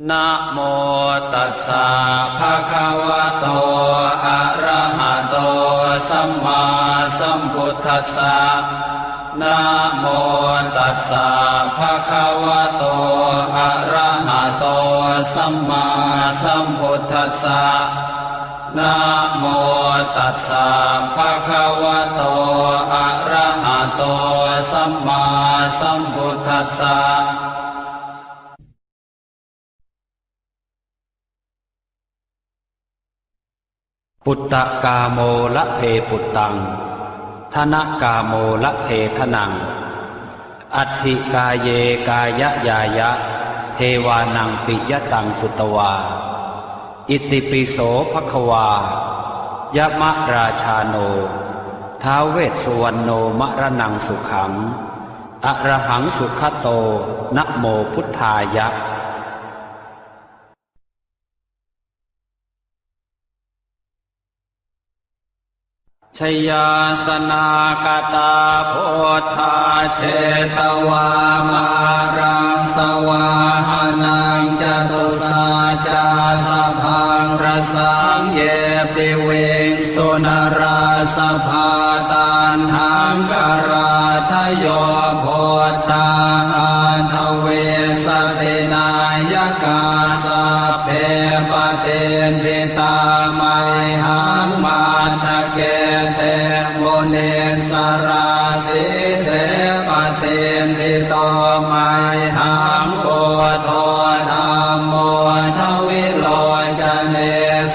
นะโมตัสสะภะคะวะโตอะระหะโตสัมมาสัมพุทธัสสะนะโมตัสสะภะคะวะโตอะระหะโตสัมมาสัมพุทธัสสะนะโมตัสสะภะคะวะโตอะระหะโตสัมมาสัมพุทธัสสะปุตตะกาโมละเพปุตตังธนกาโมละเพทนังอัตถิกาเยกายะยายะเทวานังปิยตังสุตวาอิติปิโสภควายะมะราชาโนท้าวเวสสุวรรณโนมรณังสุขังอะระหังสุขโตนะโมพุทธายะชยาสนากตาโพธาเชตวามารังสวาหานังจตุสาจาสพังรสังเยปิเวสุนราสภาตันหังกราทโยโพธาทเวสตินายกาสัพเพปเตนติตาไมหังมาทะเกเตโมเนสราสิเสปเตนติโตไมหังโพโทธัมโมทวิโลจเน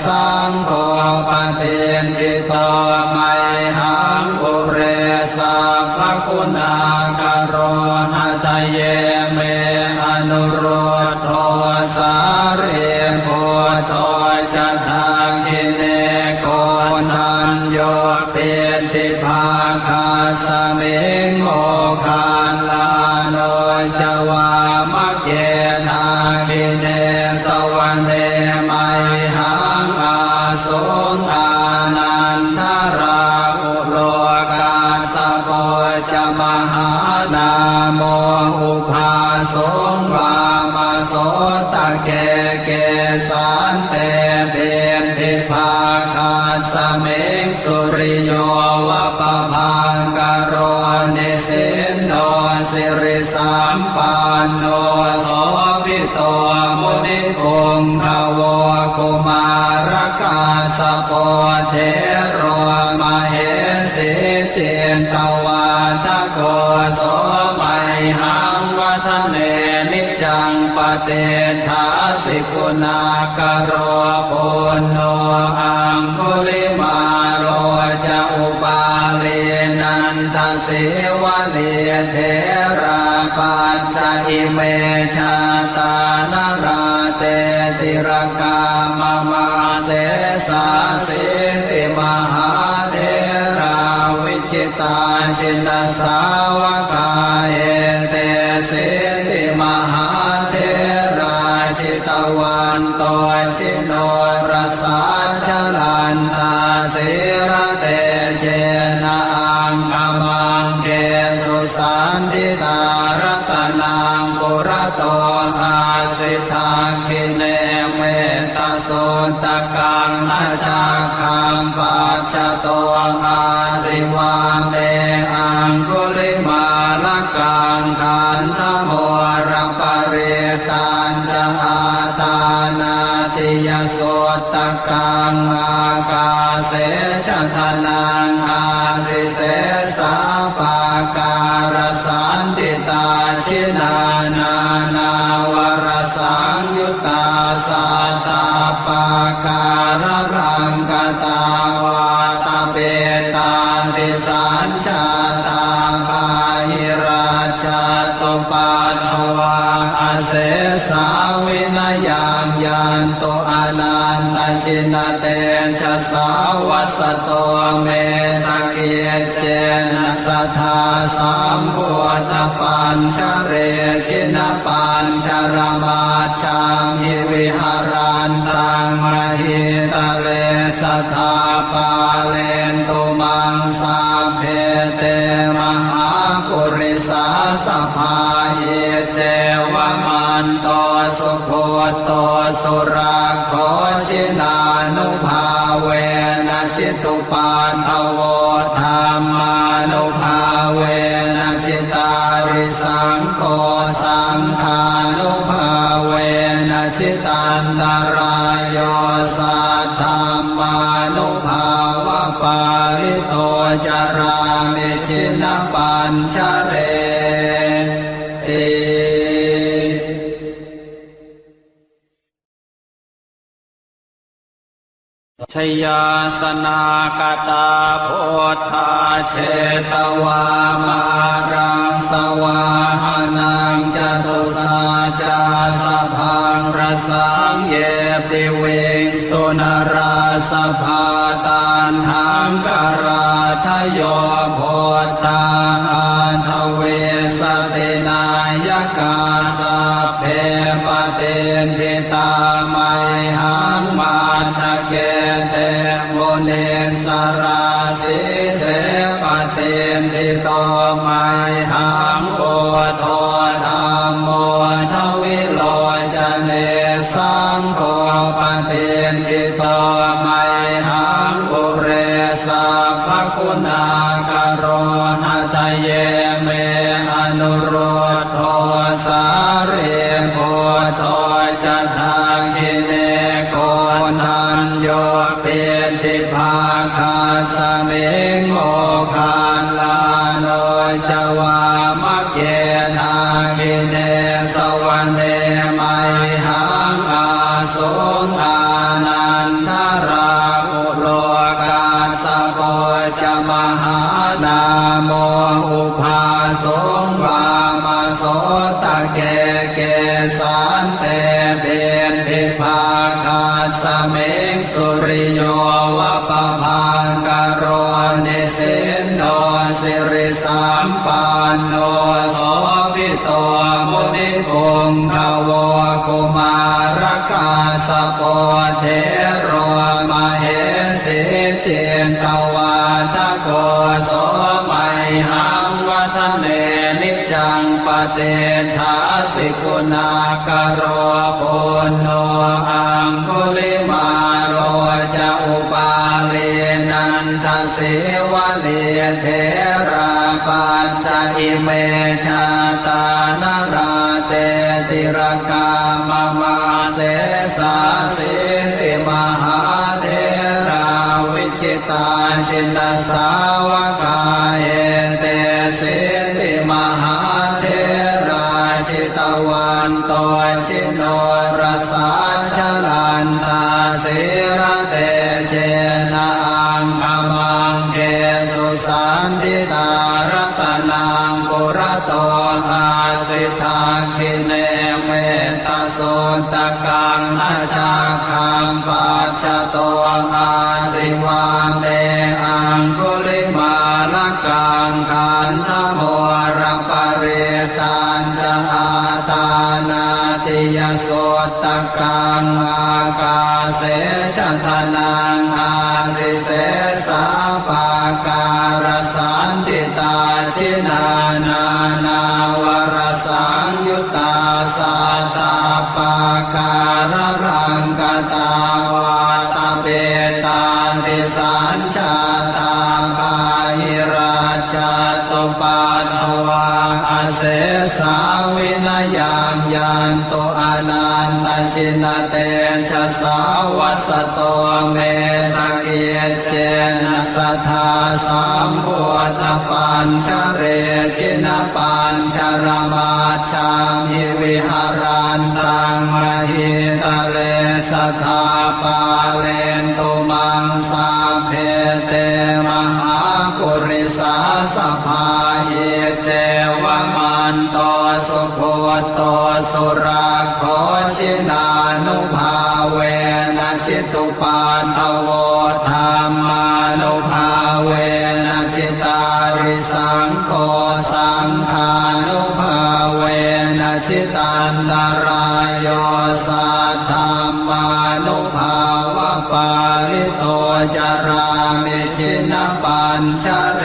สังโฆปเตนติโตไมหังปุเรสัพพคุณากโรหะทะเยเมอนุรุตโทสารีโพโตจะทังกิเนโกนัญโยเปติภาคาสมิงโมคันลาโนจวามะเกนาคิเนสวรรเนมัยหังอาสงอานันทราอุโลกาสโกจะมหานาโมอุภาสงวามโสตะเกเกสันเตเบนทิภาคาสมิงสุริโยวะปะพังกโรนิสินโนสิริสัมปันโนโสภิโตมุนิพงภวกุมารกาสโปเทโรมเหสีเจนตวาทโกโสมัยหังวัฒเนนิจังปเตทาสิกุณากโรปุณโนอังคุลิมาโรจะอุปาลีนันทสิวะเนเทราปัญจอิเมชาตานราเตติรกามมาเสสาสิติมหาเทราวิจิตาชินสาวกาเอเตสิติมหาเทราชิตวันโตชิโนรสาชลันตาสิระเตเจนะอังคมังเกสุสันติตารตนังปุระโตอาสิทาคิเนเมตโสตกังอาชาคังปัจจโตอาสิวาเมอังคุลิมาลกังขันธโมระปะเรตัญจะอาตานาติยโสตกังอากาเสชะทนังอาสิเสสาปาการสันติตาชินานานาวรสังยุตตาสัตตาปาการรังกตาวาตาเปตาติสัญชาตาปาหิราชตุปัฏฐวาอเสสาวินายังยันโตอนันตชินเตชะสาวสโตเมสเกเจนะสัทธาสัมพุทธปัญชเรชินปัญชรมาชังหิวิหารันตังมหิตะเลสัทธาปาเลนตุมังสาเพเตมหาปุริสา สภาเยเจวะมันโตสุโคโต สุราโคชินานุภาเวนะจิตุปาทโวธรรมานุภาเวนะจิตาริสังโฆสังฆานุภาเวนะจิตันตรายโยสัทธามานุภาวะปาริโตจารามิชินปัญชเรติ ชยาสนากตาโพธาเชตวามารังสวาหานังจตุสาจาสพังรสังเยปิเวสุนราสภาตันหังกราทโยโพธาอันทเวสตินายกาสัพเพปเตนทิตาไมหังมาทะเกเตโมเนสราสิเสปเตนทิโตไมหังโอโทธรรมโมทวิโลจเนสังโฆปเตนทิโตไมหังปุเรสัพพคุณากโรหะทะเยเมอนุโรธโทสาเรโพโตจะทาคิเนโกนันโยเปติภาคาสเมงโมคานลาโนจวามะเกนาคิเนสวรรเนไมหังอาสงอานันทราอุโลกาสโกจะมหานาโมอุภาสงวามาโสตะเกเกสันเตเบนทิภาคาสเมงสุริโยวะปะพังกโรนิสินโนสิริสัมปันโนโสภิโตมุนิพงขโวกุมารกาสโปเทโรมเหสีเจนตวาทโกโสมัยหังวัฒเนนิจังปเตทาสิกุณากโรปุณโนอังคุลิมาโรจะอุปาลีนันทสิวะเลียเทราปัญจอิเมชาตานราเตติรกามมาเสสาสิติมหาเทราวิจิตาชินสาวกาเอเตสิติมหาเทราชิตวันโตชิโนรสาชลันตาสิระเตเจนะอังคมังเกสุสันติตารตนังปุระโตอาสิทาคิเนเมตโสตกังอาชาคังปัจจโตอาสิวาเมอังคุลิมาลกังขันธโมระปะเรตันจะอาตานาติยโสตกังอากาเสชะทนังอาสิเสสาปาการสันติตาชินานานาวรสังยุตตาสัตตาปาการรังกตาวาตาเบตาติสัญชาตาปาหิราชตุปัฏฐวาอเสสาวินายังยันตุอนันตชินเตชะสาวสโตเมสเกเจนะสัทธาสัมพุทธปัญชเรชินปัญชรมาชามิวิหารันตังมหิตะเลสัทธาปาเลนตุมังสาเพเตมหาปุริสาสภาเยเจวมันโตสุโคโตสุราโคชินานุภาเวนะจิตุปาทโวธรรมานุภาเวนะจิตาริสังโฆสังฆานุภาเวนะจิตันตรายโยสัทธามานุภาวะปาริโตจารามิชินปัญชเร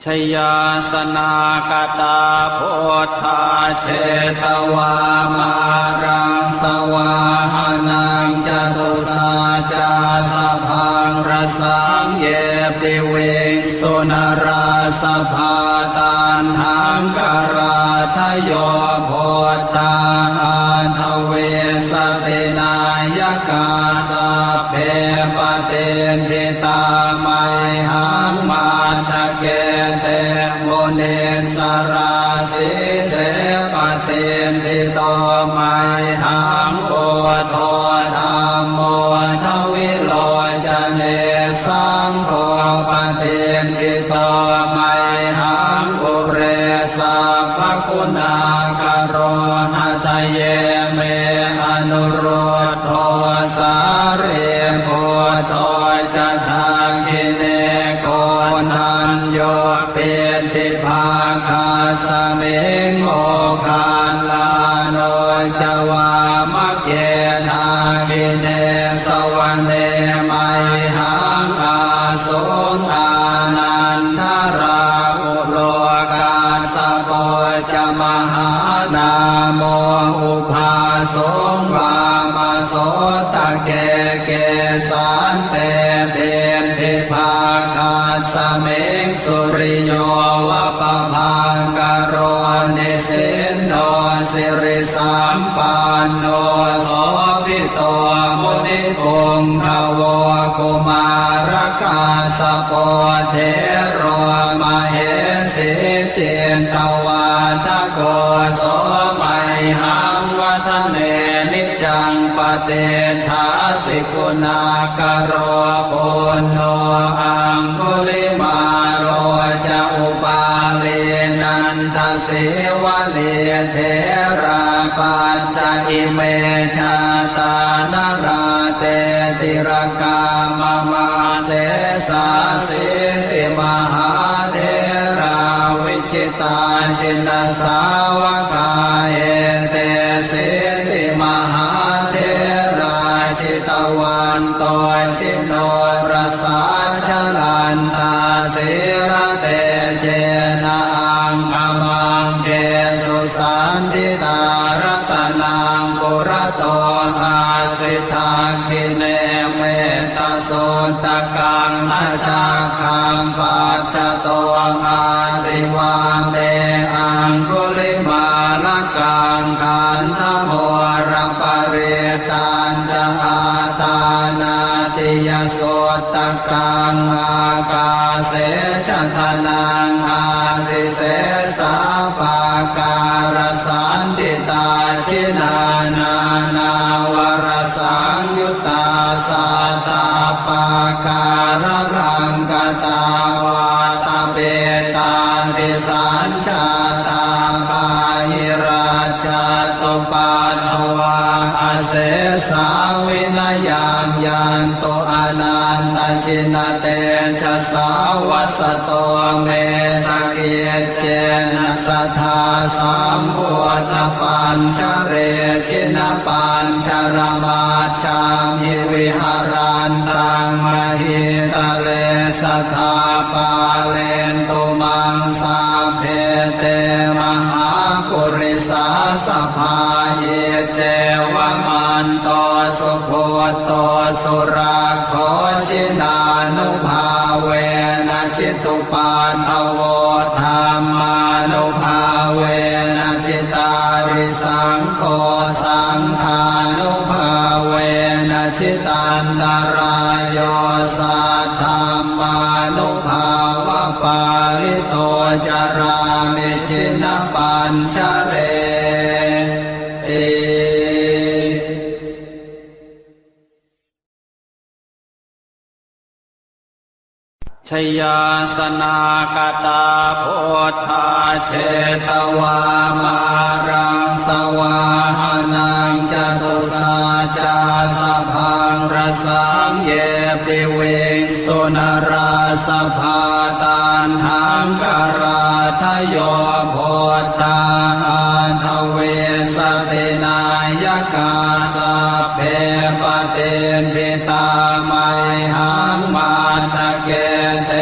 ชยาสนากตาโพธาเชตวามารังสวาหานังจตุสาจาสพังรสังเยปิเวสุนราสภาตันหังกราทโยโพธาทเวสตินายกาสัพเพปเตนทิตาไมหังมาทะเกเตโมเนสราสิเสปเตนทิโตไมหังโอโทธัมโมทวิโลจเนสังโฆปเตนทิโตไมหังปุเรสัพพคุณากโรหะทะเยเมอนุโรธโทสาเรโพโตจะทังคิเนโกนันโยเปติภาคาสเมงโมคานลาโนจวามะเกนาคิเนสวรรเนมัยหังอาสงอานันทราอุโลกาสโปจะมหานาโมอุภาสงวามโสตะเกเกสันเตเตนทิภาคาสเมงสุริโยวะปะพังกโรนิสินโนสิริสัมปันโนโสภิโตมุนิพงภวกุมารกาสโปเทโรมเหสิเจนตวาทโกโสมัยหังวัฒเนนิจังปเตทาสิกุณากโรปุณโนอังคุลิมาโรจะอุปาเลนันทสิวะเลเทราปัญจอิเมชาตานาราเตติรกามมาเสสาสิติมหาเทราวิชิตาชินสาวกาเอเตสิติมหาเทราชิตวันโตชิโนรสาชลันตาสิระเตเจนะอังคมังเกสุสันติตารัตนังปุระโตอาสิทาคิเนเมตโสตกังอาชาคังปัจจโตอาสิวาเมอังคุลิมาลกังขันธโมระปะเรตันจะอาตานาติยโสตกังอากาเสชะทนังอาสิเสสาปาการสันติตาชินานานาวรสังยุตตาสัตตาปาการรังกตาวาตาเบตาติสัญชาตาปาหิราชาตุปัฏฐวาอาเสสาวินายังยันโตอนันตชินเตชะสาวสโตเมสเกเจนะสัทธาสัมพุทธปัญชเรชินปัญชรมาชามิวิหารันตังมหิตะเลสัทธาปาเลนตุมังสาเพเตมหาปุริสาสภาเยเจวมันโตสุโคโตสุราโคชินานุภาเวนะชิตุปันทโวธรรมานุภาเวนะชิตาริสังโฆสังฆานุภาเวนะชิตันตรายโยสัทธัมมานุภาวะปาริโตจารามิชินปัญชเรติ ชยาสนากตาโพธาเชตวามารังสวาหานังจตุสาจาสพังรสังเยปิเวสุนราสภาตันหังกราทโยโพธาทเวสตินายกาสัพเพปเตนทิตาไมหังมาทะเกเต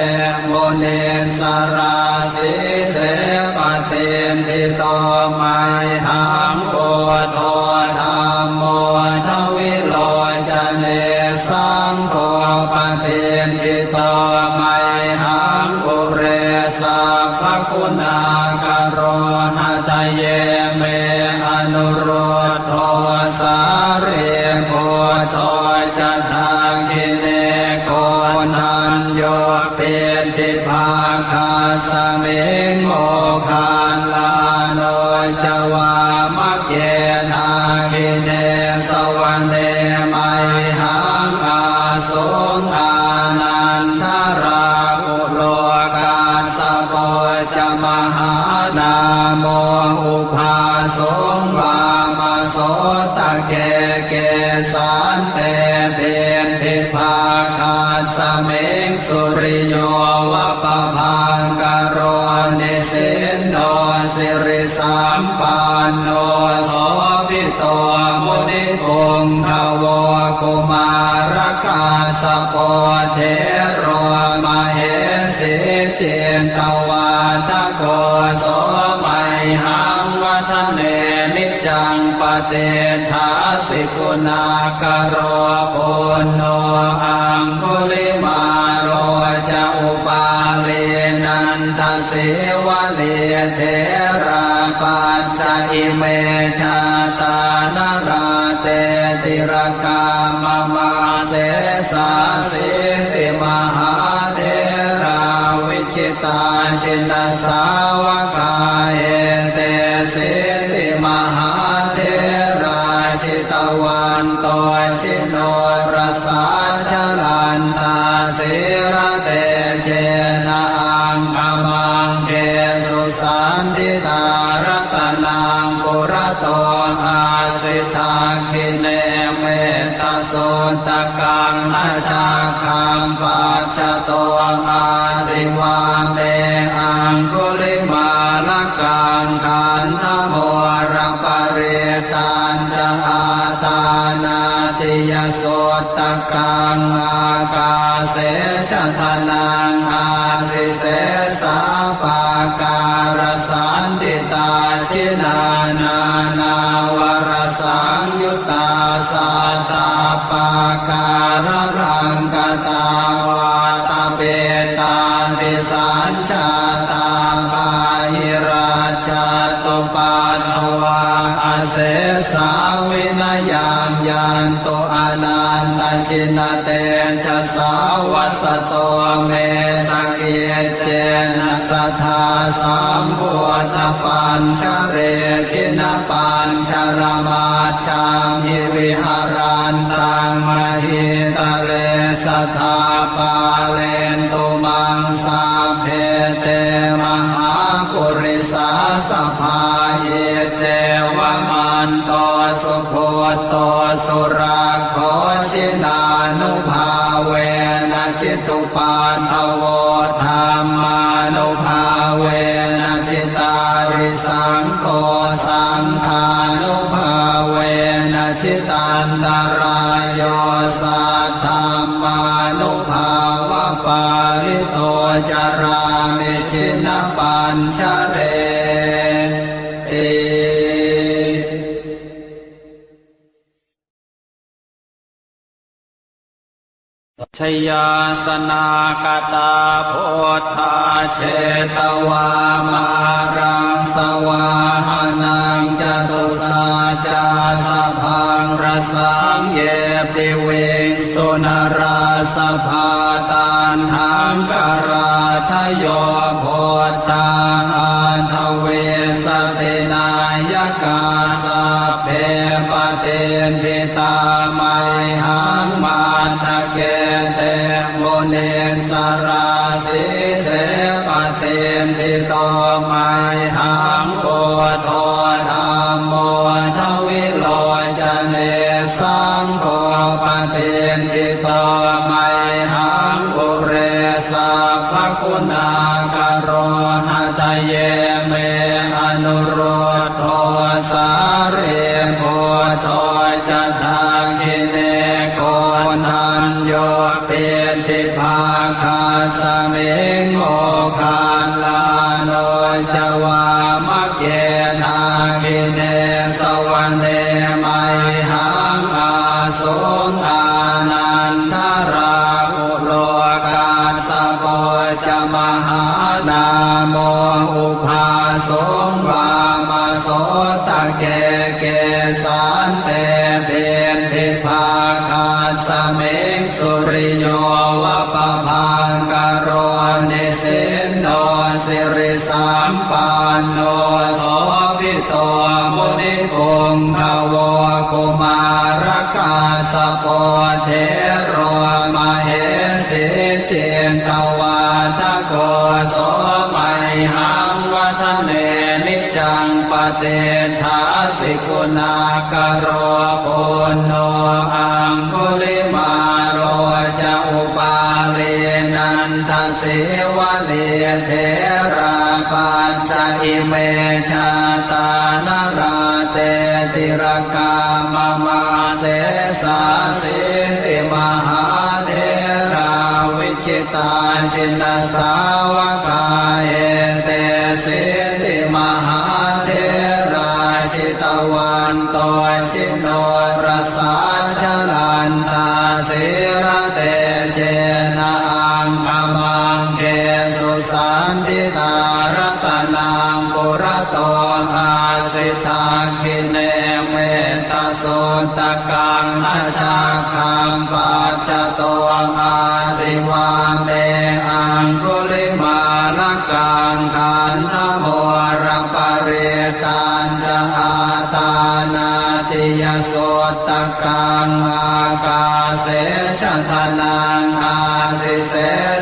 โมเนส สราสีเสปเตนทิโตไมหังโกโทธัมโมทวิโลจเนสังโฆปเตนทิโตไมหังปุเรสัพพคุณากโรหะทะเยเมอนุรุตโทสารีปุตโตจะทังคิเนโกนัญโยเปติภาคาสมิงโมคันลาโนจวามะเกนาคิเนสวรรเนมัยหังอาสงอานันทราอุโลกาสโปจะมหานาโมอุภาสงวามโสตะเกเกสันเตเตนทิภาคาสมิงสุริโยวะปะพังกโรนิสินโนสิริสัมปันโนโสภิโตมุนิปุงภวกุมารกาสโปเทโรมเหสีเจนตวาทโกโสมัยหังวัฒเนนิจังปเตถาสิกุณากโรปุณโนอังคุลิมาโรจะอุปาเรนันทเสวะเลเทราปัญจอิเมชาตานาราเตติรกามมาเสสาสิติมหาเทราวิจิตาชินสาวกาเอเตสิติมหาเทราชิตวันโตชิโนรสาชลันตาสิระเตเจนะอังคมังเกสุสันติตารตนังปุระโตอาสิทาคิเนเมตโสตกังนาชาคังปัจจโตอาสิวาเมอังคุลิมาลกังขันธโมระปะเรตันจะอาตานาติยโสตกังอากาเสชะทนังอาสิเสสาปาการสันติตาชินานานาวรสังยุตตาสัตตาปาการรังกตาวาตาเปตาติสัญชาตาปาหิราชตุปันภวาอาเสสาวินายังยันโตอนันตชินเตชะสาวัสโตเมสเกเจนะสัทธาสัมพุทธปัญชเรชินปัญชรมาชามิวิหารันตังมหิตะเลสัทธาปาเลนตุมังสาเพเตมหาปุริสาสภาเยเจวมันโตสุโคโตสุราโคชินานุภาเวนะจิตุปันทโวธรรมานุภาเวนะจิตาริสังโฆสังฆานุภาเวนะจิตันตรายโยสัทธัมมานุภาวะปาริโตจารามิชินปัญชเรเอชยาสนากตาโพธาเชตวามารังสวาหานังจตุสาจาสพังรสังเยปิเวสุนราสภาตันหังกราทโยโพธาอันทเวสตินายกาสัพเพปเตนทิตาไมหังมันทะเกเตโมเนสราสีเสปเตนทิโตไมหังโกโทธัมโมทวิโลจเนสังโฆปเตนทิโตไมหังปุเรสัพพคุณากโรหะทะเยเมอนุรุตโทสารีปุตโตจะทังคิเนโกนัญโยเปติภาคาสมิงโมคา จวามะเกนาคิเนสวรรเนมัยหังอาสงอานันทราอุโลกาสโปจะมหานาโมอุภาสงวามโสตะเกเกสันเตเบนทิภาคาสเมงสุริโยวะปะพังกโรนิสินโนสิริสัมปันโนโสภิโตมุนิปุงภวกุมารกาสโปเทโรมเหสีเจนตวาทโกโสมัยหังวัฒเนนิจังปเตทาสิกุณากโรปุณโนอังคุลิมาโรจะอุปาเรนันทเสวะเดเทราปัญจอิเมชาตานราเตติรกามมาเสสาสิติมหาเทราวิจิตาชินสาวกาเอเตสิติมหาเทราชิตวันโตชิโนรสาชลันตาสิระเตเจนะอังคมังเกสุสันติตารตนังปุระโตอาสิทาคิเนเมตโสตกังทัชาคังปัจจโตอาสิวาเมอังคุลิมาลกังขันธโมรปเรตันจะอาตานาติยโสตกังอากาเสชะทนังอาสิเส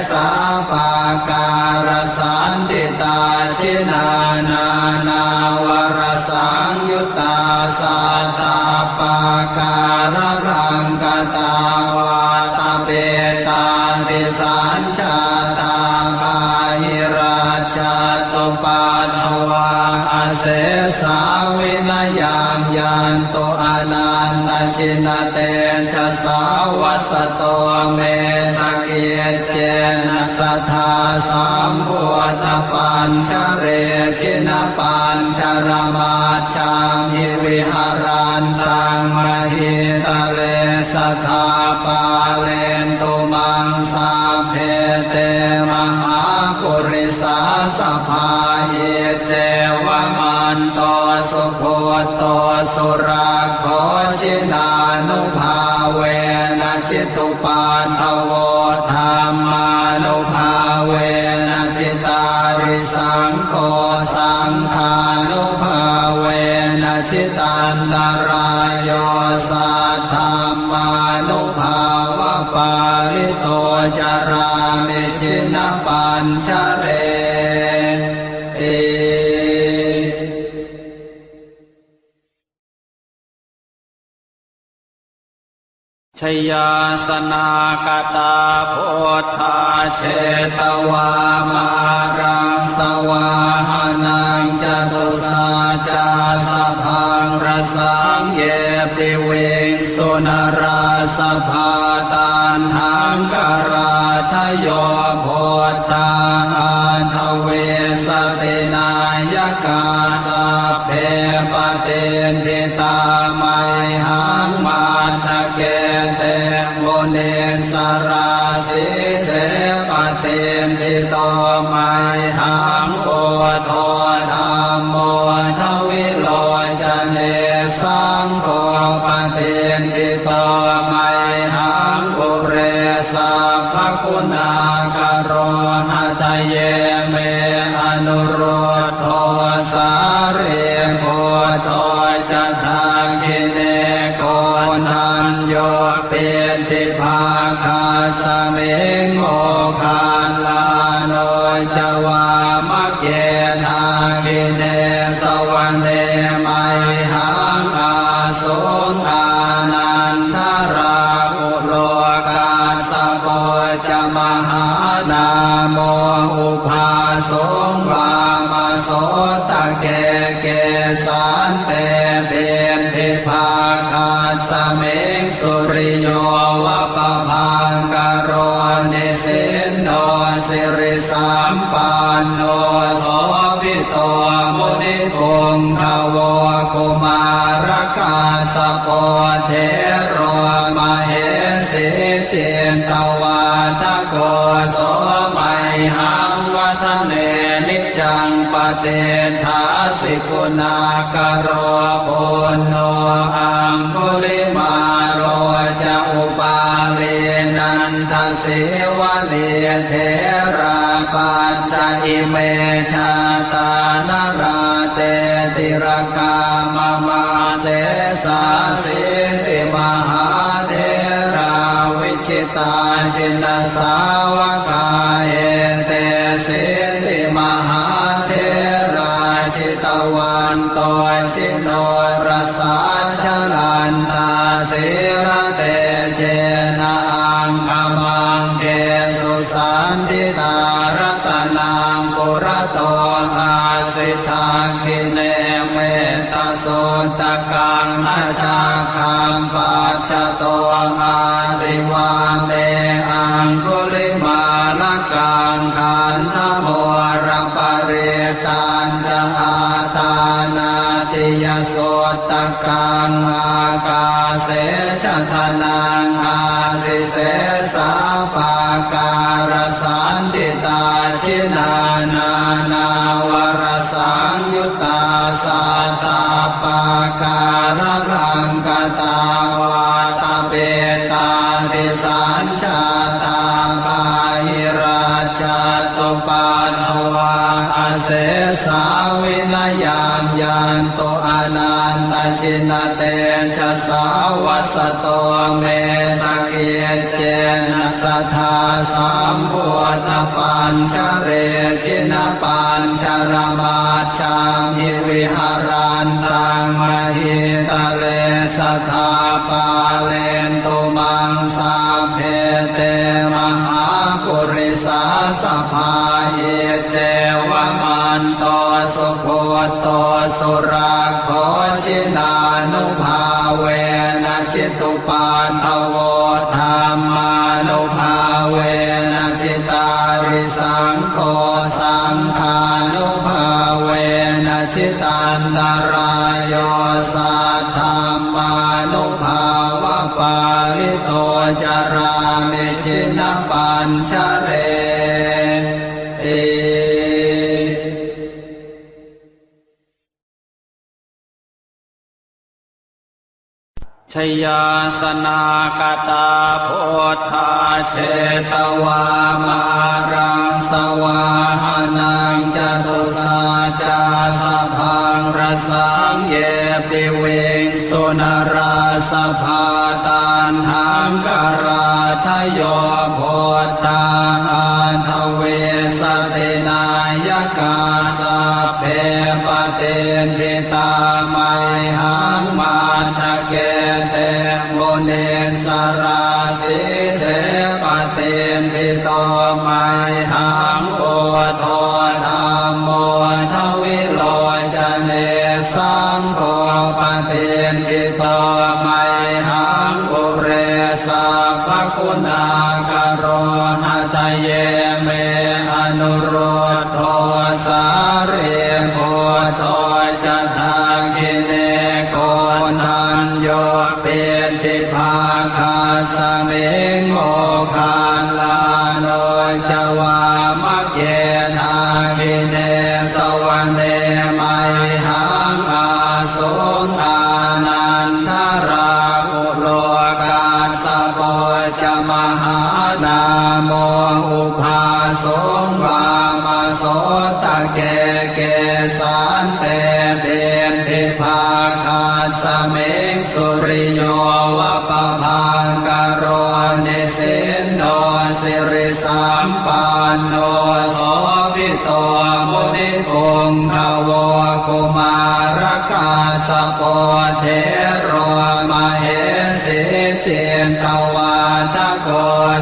สาปาการสันติตาชินานานาวรสังยุตตาสัตตาปาการรังกตาวาตาเปตาติสัญชาตาภาหิราชตุปัฏฐวาเสสาวินยังยันโตอนันตชินเตชะสาวัสโตเมสเกเจนะสัทธาสัมพุทธปัญชเรชินปัญชรมาชังหิวิหารันตังมหิตะเลสัทธาปาเลนตุมังสาเพเตมหาปุริสาสภาเยเจวมันโตสุโคโตสุราโคชินานุภาเวนะจิตุปัฏฐโวธรรมานุภาเวนะจิตาริสังโฆสังฆานุภาเวนะจิตันตรายโยสัทธามานุภาวะปาริโตจารามิชินปัญชเรเอชยาสนากตาโพธาเชตวามารังสวาหานังจตุสาจาสพังรสังเยปิเวสุนราสภาตันหังกราทโยโพธาอันทเวสตินายกาสัพเพปเตนทิตามัยหังมาทะเกเตโมเนสราสิเสปเตนทิโตมัยหังโอโทธัมโมทวิโลจเนสังโฆปเตนทิโตมัยหังปุเรสัพพคุณากโรหะทะเยเมอนุโรธโทสาเรโพโตจะทังคิเนโกนันโยเป็นทิภาคาสเมงโมคาลาโนจวามะเกนาคิเนสวรรเนมัยหังอาสงอานันทราอุโลกาสโปจะมหานาโมอุภาสงวามโสตะเกเกสันเตเบนทิภาคาสเมงสุริโยวะปะพังกโรนิสินโนสิริสัมปันโนโสภิโต กาสโปเทโรมเหสีเจนตวาทโกโสมัยหังวัฒเนนิจังปเตทาสิกุณากโรปุณโนอังคุลิมาโรจะอุปาเรนันทสิวะเนเทราปัจจอิเมชาตานราเตติรกามมาเสสาสิติมหาเทราวิชิตาชินสาวกาเอเตสิติมหาเทราชิตวันโตชิโนรสาชลันตาสิระเตเจนะอังคมังเกสุสันติตารตนังปุระโตอาสิทาคิเนเมตโสตกังอาชาคังปัจจโตอาสิวาเมอังคุลิมาลกังขันธโมระปะเรตัญจะอาตานาติยโสตกังอากาเสชะทนังอาสิเสสาปาการสันติตาชินานานาวรสังยุตตาสัตตาปาการรังกตาวาตาเปตาติสัญชาตาภาหิราชตุปันภวาอาเสสาวินยังยันโตอนันตชินเตชะสาวสโตเมสเกเจนะสัทธาสัมพุทธปัญชเรชินปัญชรมาชังหิวิหารันตังมหิตะเลสัทธาปาเลนตุมังสาเพเตมหาปุริสาสภาเยเจวมันโตสุโคโตสุราโคชินานุภาเวนะชิตุปันทโวธรรมานุภาเวนะชิตาริสังโฆสังฆานุภาเวนะชิตันตรายโยสัทธัมมานุภาวะปาริโตจารามิชินปัญชเรติ ชยาสนากตาโพธาเชตวามารังสวาหานังจตุสาจาสพังรสังเยปิเวงสุนราสภาตันหังกราทโยโพธาอันทเวสตินายกาสัพเพปเตนทิตาไมหังมันทะเกเตโมเนสราสิเสปเตนทิโตไมหังโอโทธรรมโมทวิโลจเนสังโฆปเตนทิโตไมหังอุเรสัพพคุณากโรหะทะเยเมอนุโรธโทสาเรโพโตจะทาคิเนโกนันโยเป็นติภาคาสเมงโมคาลาโนจวามะเกทาคิเนสวรรเนมัยหังอาสุงอานันทราอุโลกาสโปจะมหานาโมอุภาสงวามโสตะเกเกสันเตเป็นทิภาคาสเมงสุริโยวะปะพังกโรนิสินโนสิริสัมปันโนโสภิโตมุนิพงขโวกุมารกาสโปเทโรมเหสีเจนตวาทโก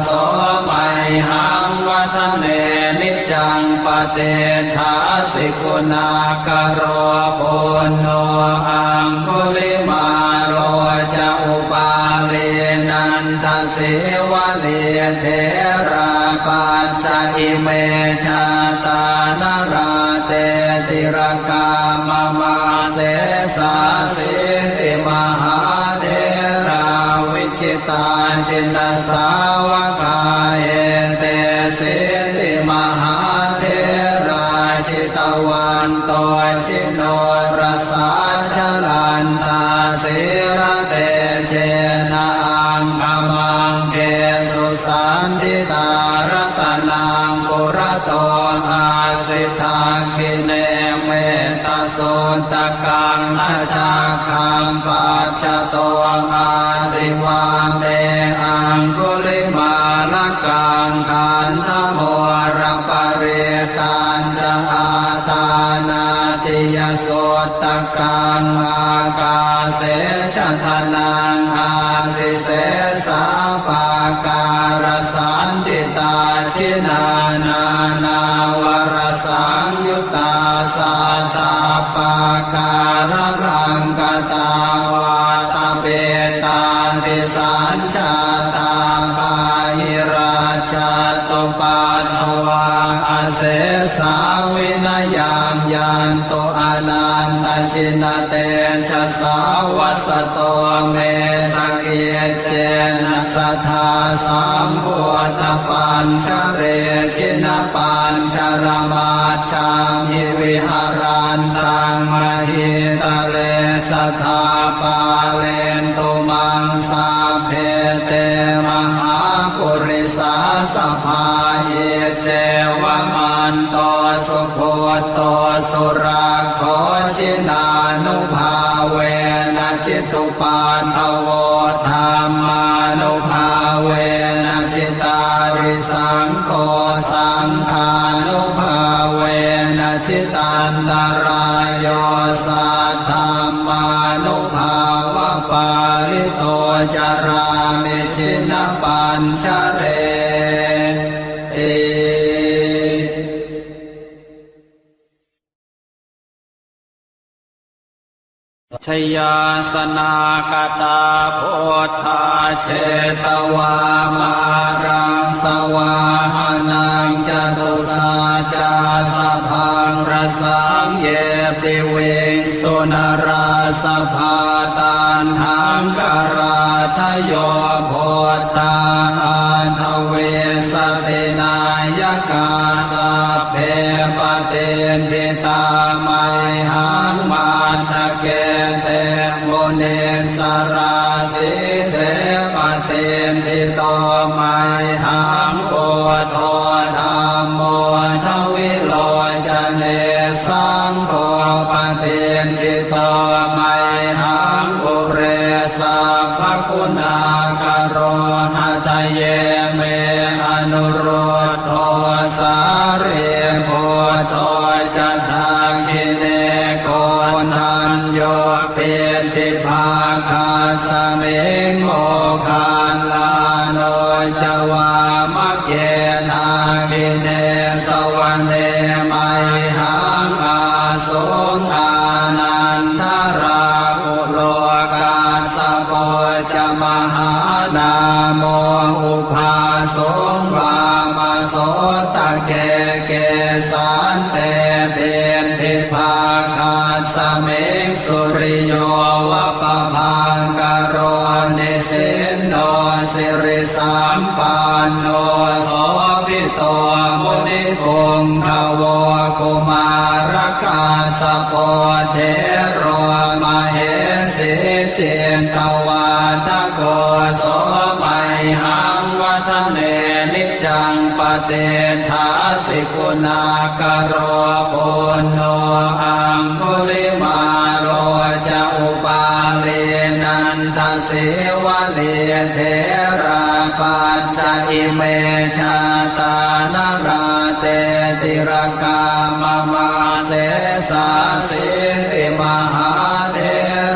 โสมัยหังวัฒเนนิจังปเตทาสิกุณากโรปุณโนอังคุลิมาโรจะอุปาเรนันทสิวะเนเทราปัจจอิเมชาตานราเตติรกามมาเสสาสิติมห ชินสาวกาเอเตสิติมหาเทราชิตวันโตชิโนรสาชลันตาสิระเตเจนะอังคมังเกสุสันติตารตนังปุระโตอาสิทาคิเนเมตโสตกังอาชาคังปัจจโตอาสิวาเมอังคุลิมาลกังขันธโมระปะเรตันจะอาตานาติยโสตกังอากาเสชะทนังอาสิเสสาปาการสันติตาชินานานาวรสังยุตตาสัตตาปาการรังกตาวาตาเปตาติสัญชาตาภาหิราชตุปันภวาอาเสสาวินายังยันโตอนันตชินเตชะสาวัสโตเมสเกเจนะสัทธาสัมพุทธปัญชเรชินปัญชรมาชังหิวิหารันตังมหิตะเลสัทธาปาเลนตุมังสาเพเตมหาปุริสาสภาเยเจวมันโตสุโคโตสุราโคชินานุภาเวนะจิตุปาทโวธรรมานุภาเวนะจิตาริสังโฆสังฆานุภาเวนะจิตันตรายโยสัทธามานุภาวะปาริโตจารามิชินปัญชเรเอชยาสนากตาโพธาเชตวามารังสวาหานังจตุสาจาสพังรสังเยปิเวสุนราสภาตันหังกราทโยโพธาอันทเวสตินายกาสัพเพปเตนทิตาไมหังมันทะเกเตโมเนสราสิเสปเตนทิโตไมหังโพโทธรรมโมทวิโลจเนสังโฆปเตนทิโตไมหังปุเรสัพพคุณากโรหะทะเยเมอนุรุตโทสาเรโพโตจะทาคิเนโกนันโยเปติภาคาสเมงโมคันลาโนจวามะเกนาคิเนสวรรเนไมหังอาสงอานันทราอุโลกาสโปจะมหานาโมอุภาสงวามาโสตะเกเกสันเตเป็นทิภาคาสเมงสุริโยวะปะพังกโรนิสินโนสิริสัมปันโนโสภิโตมุนิพงขโวกุมารกาสโปเทโรมเหสิเจนตวาทโกโสมัยหังวัฒเนนิจังปเตทาสิกุณากโรปุณโนอังคุลิมาโรจะอุปาเลนันทสิวะเลเทราปัญจอิเมชาตานราเตติรกามมาเสสาสิติมหาเท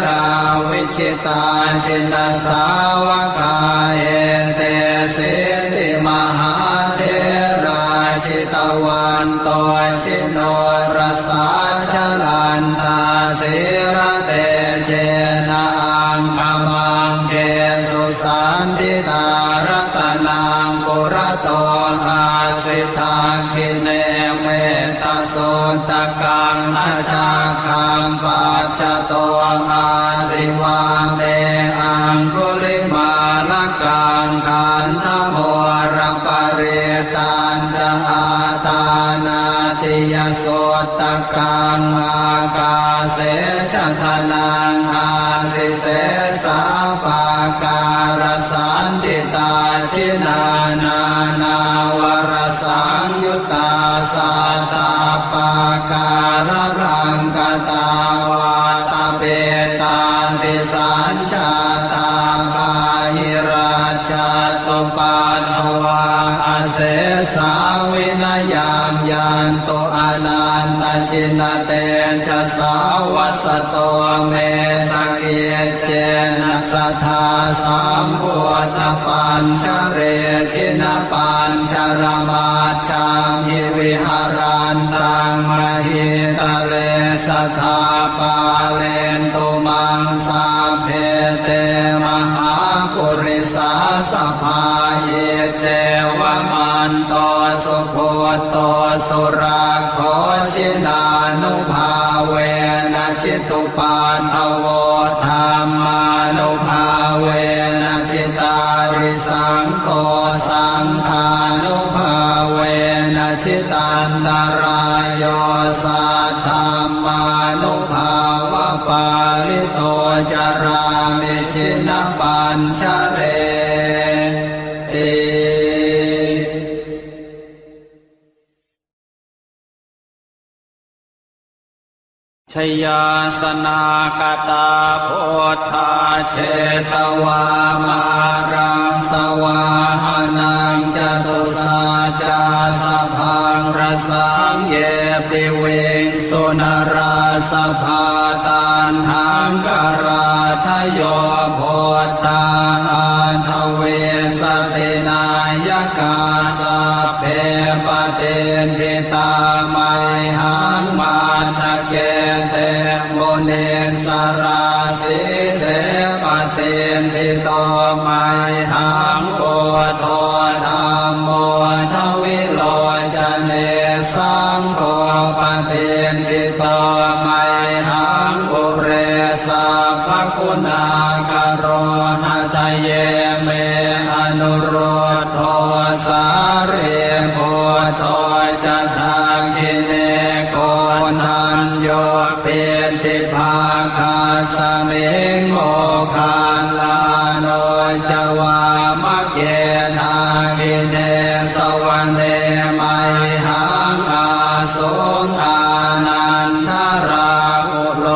ราวิจิตาชินสาวกาเอเตสิติมหาเทราชิตวันโตชิโนรสาชลันตาสิระเตเจนะอังคมังเกสุสันติตารตนังปุระโตอาสิทาคิเนเมตโสตกังอาชาคังปัจจโตอาสิวาเมอังคุลิมาลกังข กังอากาเสชะทนังอาสิเสสาปาการสันติตาชินานานาวรสังยุตตาสัตตาปาการรังกตาวาตาเปตาติสัญชาตาบาหิราชาตุปัฏฐวาเสสาวินายังยันโตอนันตชินเตชะสาวัสโตเมสเกเจนะสัทธาสัมพุทธปัญชเรชินปัญชรมาชามหิวิหารันตังมหิตะเลสัทธาปาเลนตุมังสาเพเตมหาปุริสาสภาเยเจวมันโตสุโคโตสุราโคชินานุภาเวนะชิตุปัฏฐโวธรรมานุภาเวนะชิตาริสังโฆสังฆานุภาเวนะชิตันตรายโยสัทธรรมานุภาวะปาริโตจารามิชินปัญชเรติ ชยาสนากตาโพธาเชตวามารังสวาหานังจตุสาจาสพังรสังเยปิเวงสุนราสภาตันหังกราทโยโพธาอันทเวสตินายกาสัพเพปเตนทิตาไมหังมาทะเกเตโมเนสราสิเสปเตนทิโตไมหังโพโทธัมโมทวิโลจเนสังโฆปเตนทิโตไมหังปุเรสัพพคุณากโรหะทะเยเมอนุโรธโทสาเรโพโตจะทังคิเนโกนันโยเปติภาคาสมิงโมคันลาโนจวามะเกนาคิเนสวรรเนมัยหังอาสุงอานันทราอุโล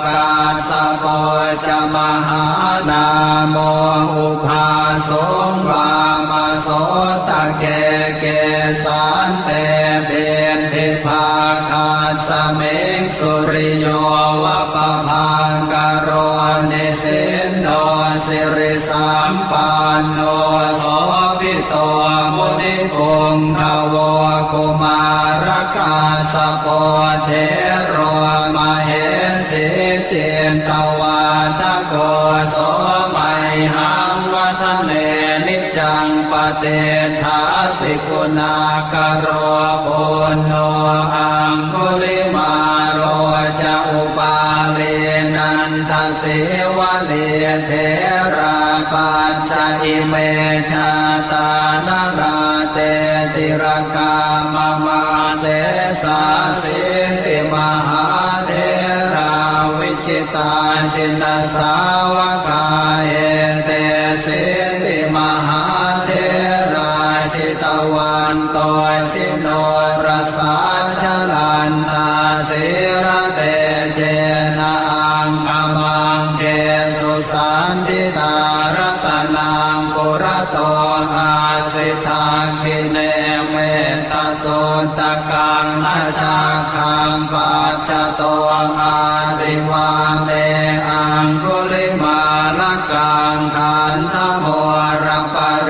กาสโปจะมหานาโมอุภาสงวามโสตะเกเกสันเตเบนทิภาคาสมิงสุริโยวะปะพังกโรนิสินโนสิริสัมปันโนโสภิโตมุนิพงขโวกุมารกาสโปเทโรมเหสิเจนตวาทโกโสมัยหังวัฒเนนิจังปเตถาสิกุณากโรปุณโนอังคุลิมาโรจะอุปาเรนันทสิวะเลเทราปัญจอิเมชาตานาราเตติรกามมาเสสาสิติมหาเทราวิจิตาชินสาวกาเอเตสิติมหาเทราชิตวันโตชิโนรสาชลันตาสิระเตเจนะอังคมังเกสุสันติตารตนังปุระโตอาสิทาคิเนเมตตาสุตตะกังนาชาคังปัจจโตอาสิวาเมอังคุลิมาลกังขันธโมระปะเร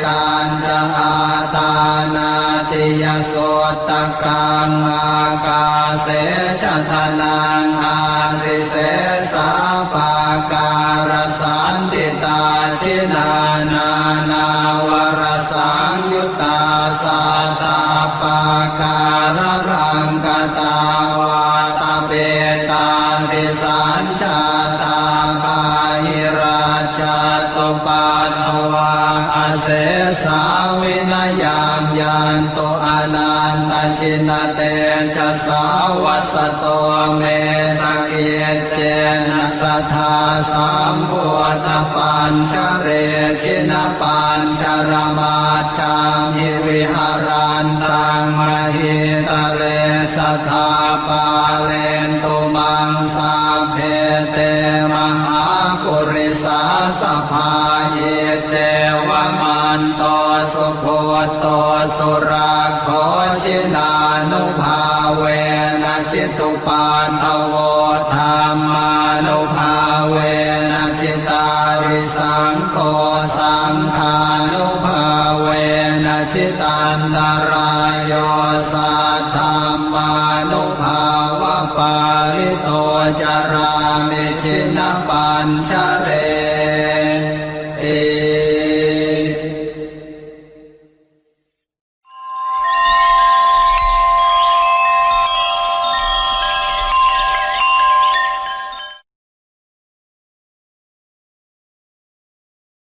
ตันจะอาตานาติยสุตตะกังอากาเสชะทนังอาสิเสสาปาการสันติตาชินานานาวรสังยุตตาสัตตาปาการรังกตาวาตาเปตาติสัญชาตาบาหิราชาตุปัฏฐวาเสสาวินายังยันโตอนันตชินเตชะสาวัส โตเมสเกเจนะสัทธาสัมพุทธปัญชเรชินปัญชรมาจามิวิหารันตังมหิตะเลสัทธาปาเลนตุมังสาเพเตมหาปุริสาสภาเยเจวมันโตสุโคโตสุราโคชินานุภาเวนะจิตุปาทโวธรรมานุภาเวนะจิตาริสังโฆสังฆานุภาเวนะจิตันตรายโยสัทธัมมานุภาวะปาริโตจารามิชินปัญชเรติ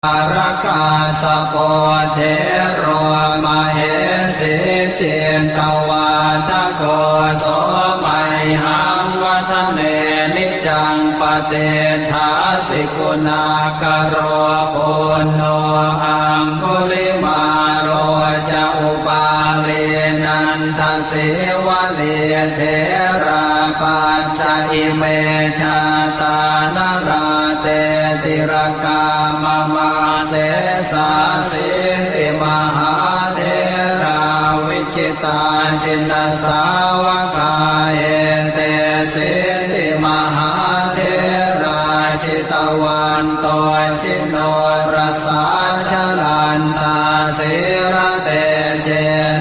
อารกาสโปเทโรมเหสีเจนตวาทโกโสมัยหังวัฒเนนิจังปเตถาสิกุณากโรปุณโนอังคุลิมาโรจะอุปาเลนันทเสวะเลเทราปัจจอิเมชาตานาราเตติรกามมาเสสาสิติมหาเทราวิจิตาชินสาวกาเอเตสิติมหาเทราชิตวันโตชิโนรสาชลันตาสิระเตเจ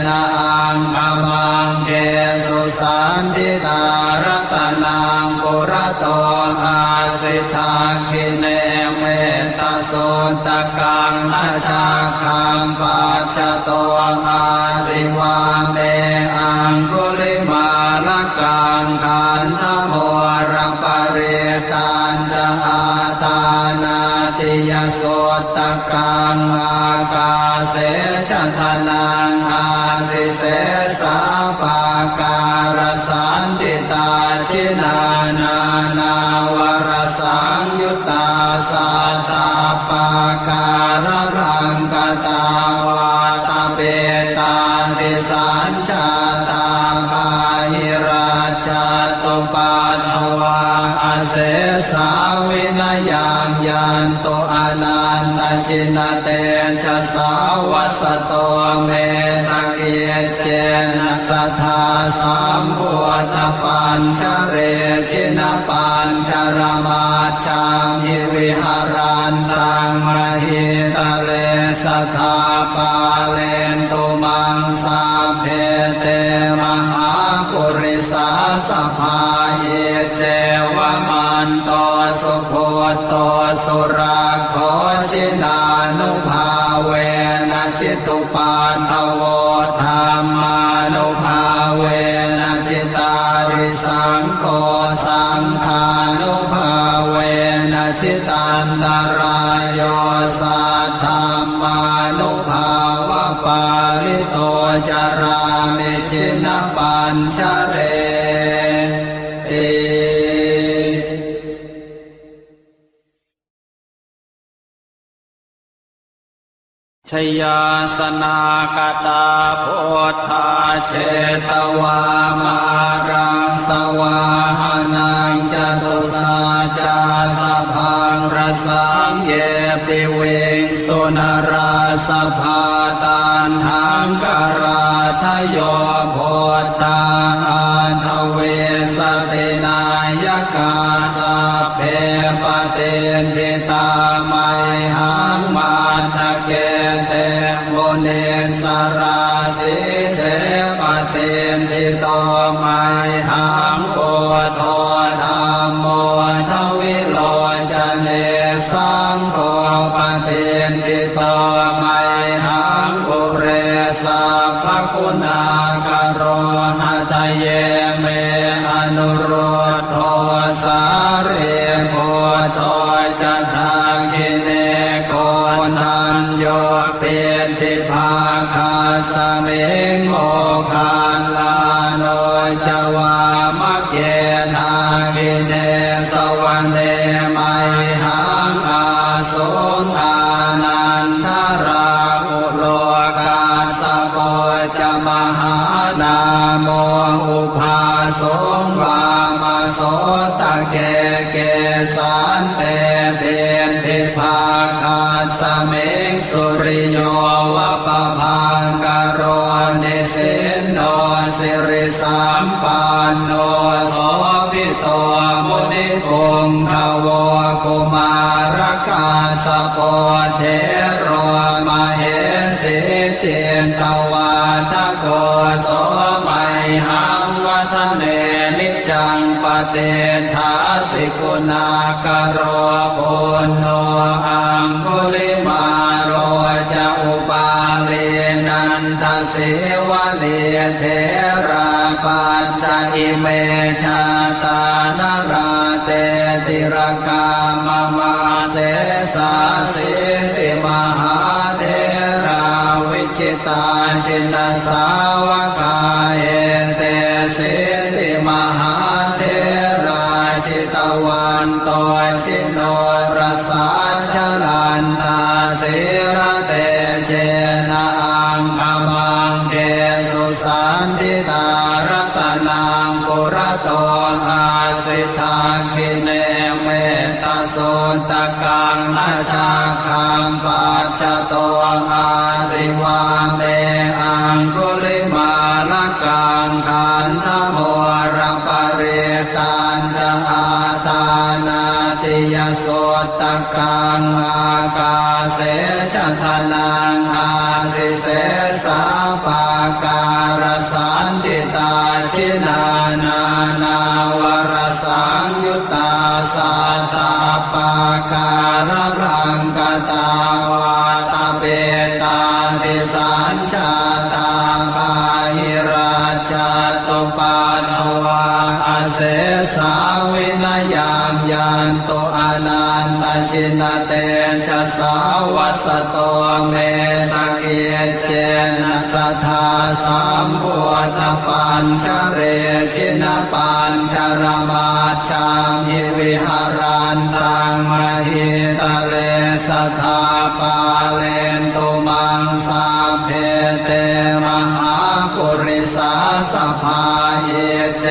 นะอังคมังเกสุสันติตารตนังปุระโตอาสิทาคิเนเมตโสตกังอาชาคังปัจจโตอาสิวาเมอังคุลิมาลกังขันธโมรังปริตันจะอาตานาติยโสตกังอากาเสชทนังอาสิเสสาปาการสันติตาชินานานาวรสังยุตตาสัตตาปาการรังกตาวาตาเปตาติสัญชาตาภาหิราชาตุปัฏฐวาอาเสสาวินยังยันโตอนันตชินเตชะสาวสโตเมสเกเจนะสัทธาสัมพุทธปัญชเรชินปัญชรมาจามิวิหารันตังมหิตะเลสัทธาปาเลนตุมังสาเพเตมหาปุริสาสภาเยเจวมันโตสุโคโตสุราโคชินานุภาเวนะจิตุปาทโวธรรมานุภาเวนะจิตาริสังโฆสังฆานุภาเวนะจิตันตรายโยสัทธัมมานุภาวะปาริโตจารามิชินปัญชเรติชยาสนากตาโพธาเชตวามารังสวาหานังจตุสาจาสพังรสังเยปิเวสุนราสภาตันหังกราทโยโพธาทเวสตินายกาสัพเพปเตนทิตาไมหังมาทะเกเตโมเนสราสิเสปเตนทิโตไมหังโกโทธรรมโมทวิโลจเนสังโฆปเตนทิโตไมหังปุเรสัพพคุณากโรหะตเยเมอนุโรธโทสาเรโพโตจะทาคิเนโกนันโยเปติภาคาสเมงโมคาลาโนจวามะเก เนสวรรเนไมหังอาสงอานันทราอุโลกาสโปจะมหานาโมอุภาสงวามโสตะเกเกสันเตเบนภิภาคาสเมงสุริโยวะปะพังกโรนิสินโนสิริสัมปันโนโสภิโตมุนิพงขโวกุมารกาสโปเทโรมเหสีเจนตวาทโกโสมัยหังวัฒเนนิจังปเตทาสิกุณากโรปุณโนอังคุลิมาโรจะอุปาเลนันทเสวะเนเทราปัญจอิเมชาตานาราเตติรกามมาเสสาสิติมหาเทราวิจิตาชินสาวกาเอเตสิติมหาเทราชิตวันโตชิโนรสาชลันตาสิระเตเจนะอังคมังเกสุสันติตารัตนังปุระโตอาสิทาคิเนเมตโสตกังนาชาคังปัจจโตอาสิวาเมอังคุลิมาลกังขันธโมรปริตันจะอาตานาติยโสตกังอากาเสชะทนังอาสิเสสาปาการสันติตาชินานานาวรสังยุตตาสัตตาปาการรังกตาวาตาเปตาติสัญชาตาภาหิราชตุปันโนวาอาเสสาวินายังยันโตอนันตชินเตชะสาวัสโตเมสเกเจนะสัทธาสัมพุทธปัญชเรชินปัญชรมาชามิวิหารันตังมหิตะเลสัทธาปาเลนตุมังสาเพเตมหาปุริสาสภาเยเจ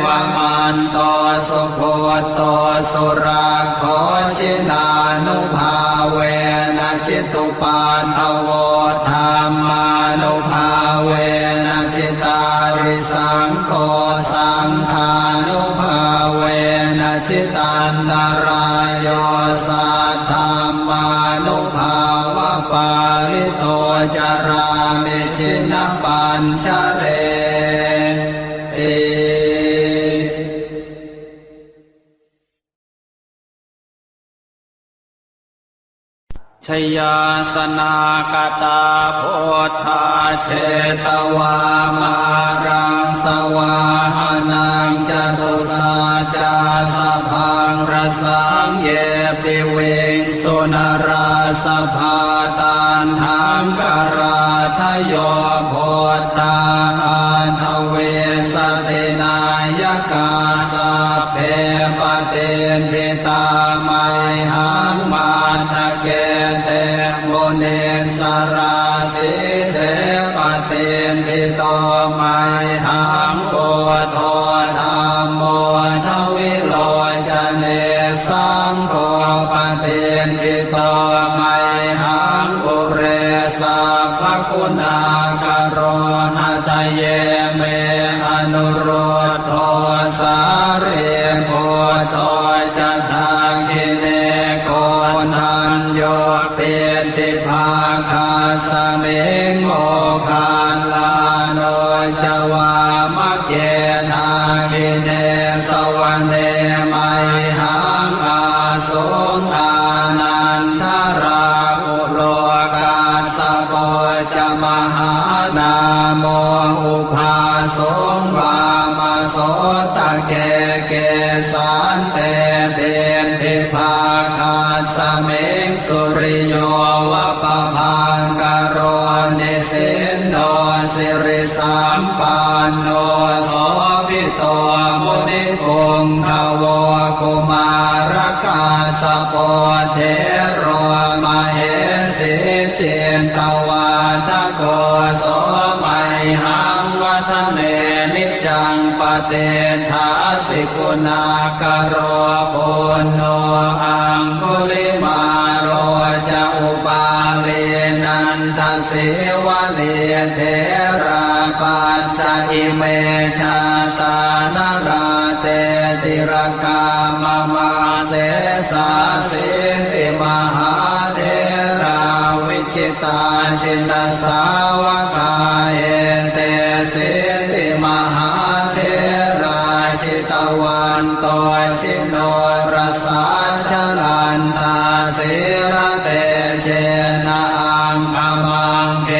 วะมันโตสุโคโตสุราโคชินานุภาเวนะชิตุปันทโวธรรมานุภาเวนะชิตาริสังโฆสังฆานุภาเวนะชิตันตรายโยสัทธามานุภาวะปาริโตจารามิชินปัญชเรเอชยาสนากตาโพธาเชตวามารังสวาหานังจตุสาจาสพังรสังเยปิเวสุนราสภาตันหังกราทโยโพธาอันทเวสตินายกาสัพเพปเตนทิตาไมหังมาทะเกเตโมเนสราสิเสปเตนทิโตไมหังโพโทธรรมโมทวิโลจเนสังโฆปเตนทิโตไมหังปุเรสัพพคุณากโรหะทะเยเมอนุโรธโทสาเรโพโตจะทางกิเนโกนันโยเปติภาคาสเมงโมคานลาโนจวามะเกทากิเนสวรรเนไมหังอาสงอานันทราอุโลกาสโปจะมหานาโมอุภาสงวามโสตะเกเกสันเตเบนภิภาคาสเมงสุริโยวะปะพังกโรนิสินโนสิริสัมปันโนโสภิโตมุนิพง งขวกุมารกาสโปเทโรมเหสีเจนตวาทโกโสมัยหังวัฒเนนิจังปเตทาสิกุณากโรปุณโนอังคุลิมาโรจะอุปาเวนันทเสวะเนเทราปัญจอิเมชาตานราเตติรกามมาเสสาสิติมหาเทราวิจิตาชินสาวกาเอเตสิติมหาเทราชิตวันโตชิโนรสาชลันทาสิระเตเจนะอังคมังเก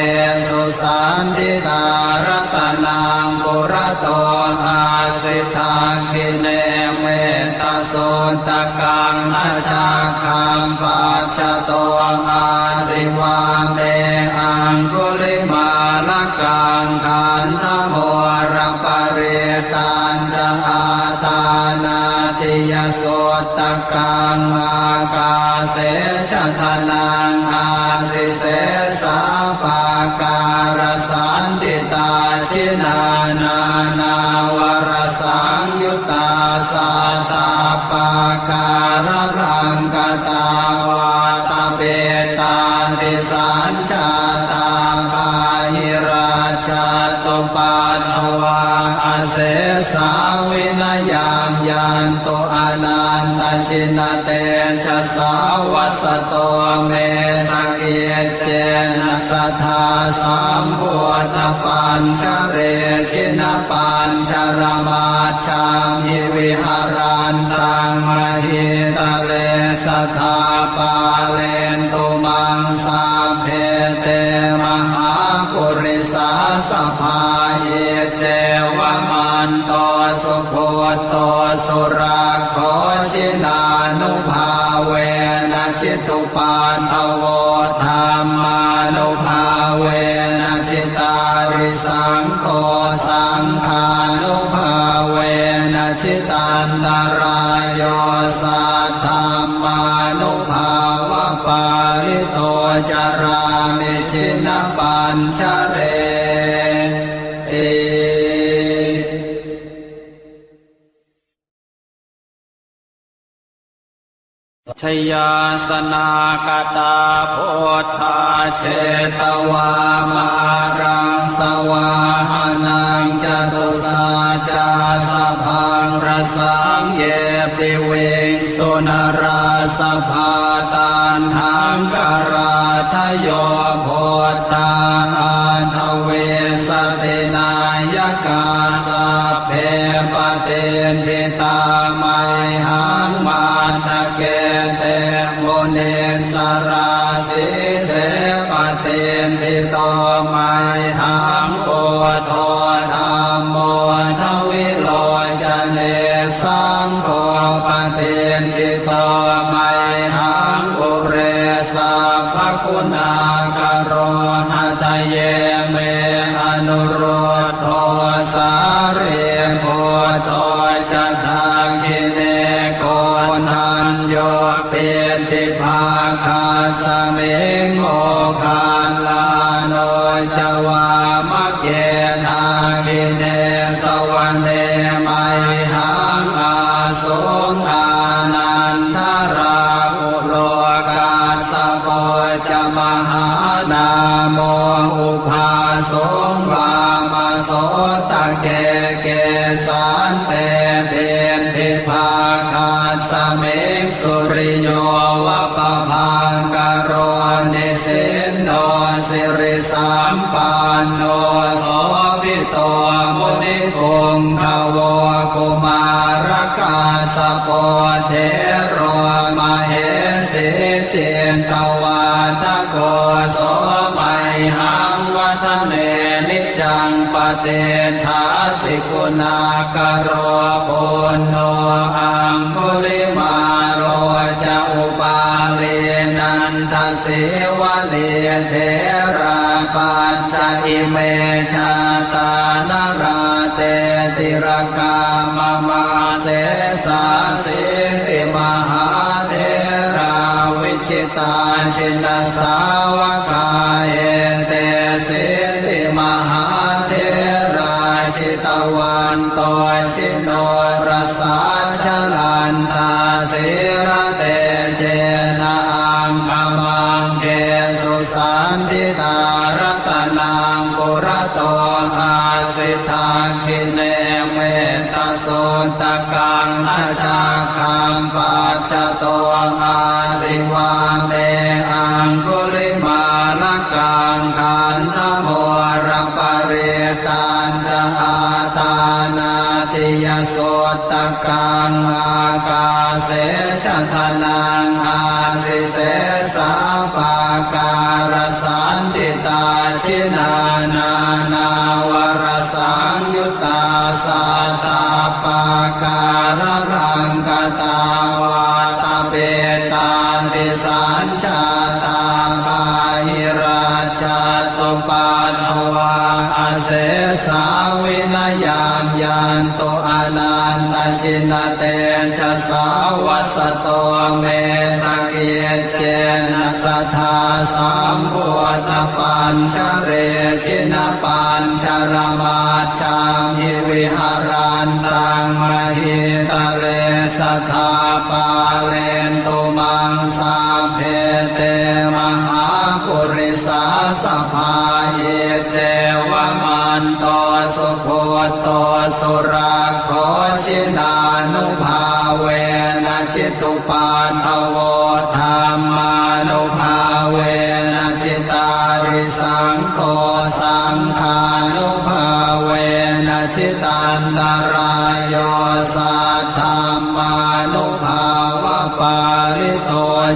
สุสันติตารตนังปุระโตอาสิทังกิเนเมตโสตกังอาชาคังปัจจโตอาสิวาเมอังคุลิมาลกังขันธโมรปเรตันจะอาตานาติยโสตกังอากาเสชะทนังอาสิเสสาปาการสันติตาชินานานาวรสังยุตตาสัตตาปาการรังกตาวาตาเบตาติสัญชาตาปาหิราชาตุปัฏฐวาอาเสสาวินยังยันโตอนันตชินเตชะสาวสโตเมสเกเจนะสัทธาสัมพุทธปัญชเรชินปัญชรมาชามิวิหารันตังมหิตะเลสัทธาปาเลนตุมังสาเพเตมหาปุริสาสภาเยเจวมันโตสุโคโตสุราโคชินานุภาเวนะชิตุปันทโวธรรมานุภาเวนะชิตาริสังโฆสังฆานุภาเวนะชิตันตรายโยสัทธามานุภาวะปาริโตจารามิชินปัญชเรเอชยาสนากตาโพธาเชตวามารังสวาหานังจตุสาจาสพังรสังเยปิเวสุนราสภาตันหังกราทโยโพธาอาทเวสตินายกาสเพปเตนทิตาไมหังมาทะเกเตโมเนสราสิเสปเตนทิโตไมหังโพโทธัมโมทวิโรจเนสังโฆปเตนทิโตไมหังปุเรสัพพคุณากโรหะทะเยเมอนุโรธโทสาเรโพโตจะทังคิเนโกนันโยเปติภาคาสเมงโมคานลาโนจวามะเกนาคิเนสวเนมัยหังอาสุงอานันทราอุโลกาสโพจมหานาโมอุภาสงวามโสตะเกเกสันเตเตนทิภาคาสเมกสุริโยวะปะพังกโรนิสินโนสิริสัมปันโนโสภิโตมุนิพงขวกุมารกาสโปเทโรมเหสีเจนตวาทโกโสมัยหังวัฒเนนิจังปเตทาสิกุณากโรปุณโนอังคุลิมาโรจะอุปาเวนันทเสวะเนเทราปัญจอิเมชาตานราเตติรกามมาเส สาสิติมหาเถราวิชิตาชินสาวกาเอเตสิติมหาเถราชิตวันโตชิโนรสาชลันตาสิระเตเจนะอังคมังเกสุสันติตารัตนังปุระโตอาสิทาคิเนเมตโสตกังอาชาคังปัจจโตอาสิวาเมอังคุลิมาลกังขันธโมระปะเรตันจะอาตานาติยโสตกังอากาเสชะทนังอาสิเสสาปาการสันติตาชินานานาวรสังยุตตาสัตตาปาการรังกตาวาตาเบตาติสัญชาตาภาหิราชาตุปัฏฐวาอาเสสาวินายังยันโตอนันตชินเตชะสาวัสโตเมสเกเจนะสัทธาสัมพุทธปัญชเรชินปัญชรมาจามิวิหารันตังมหิตะเรสัทธาปาเลนตุมังสาเพเตมหาปุริสาสภาเยเจวมันโตสุโคโตสุราโคชินานุภาเวนะชิตุปันทโวธรรมานุภาเวนะชิตาริสังโฆสังฆานุภาเวนะชิตันตรายโยสัทธัมมานุภาวะปาริโต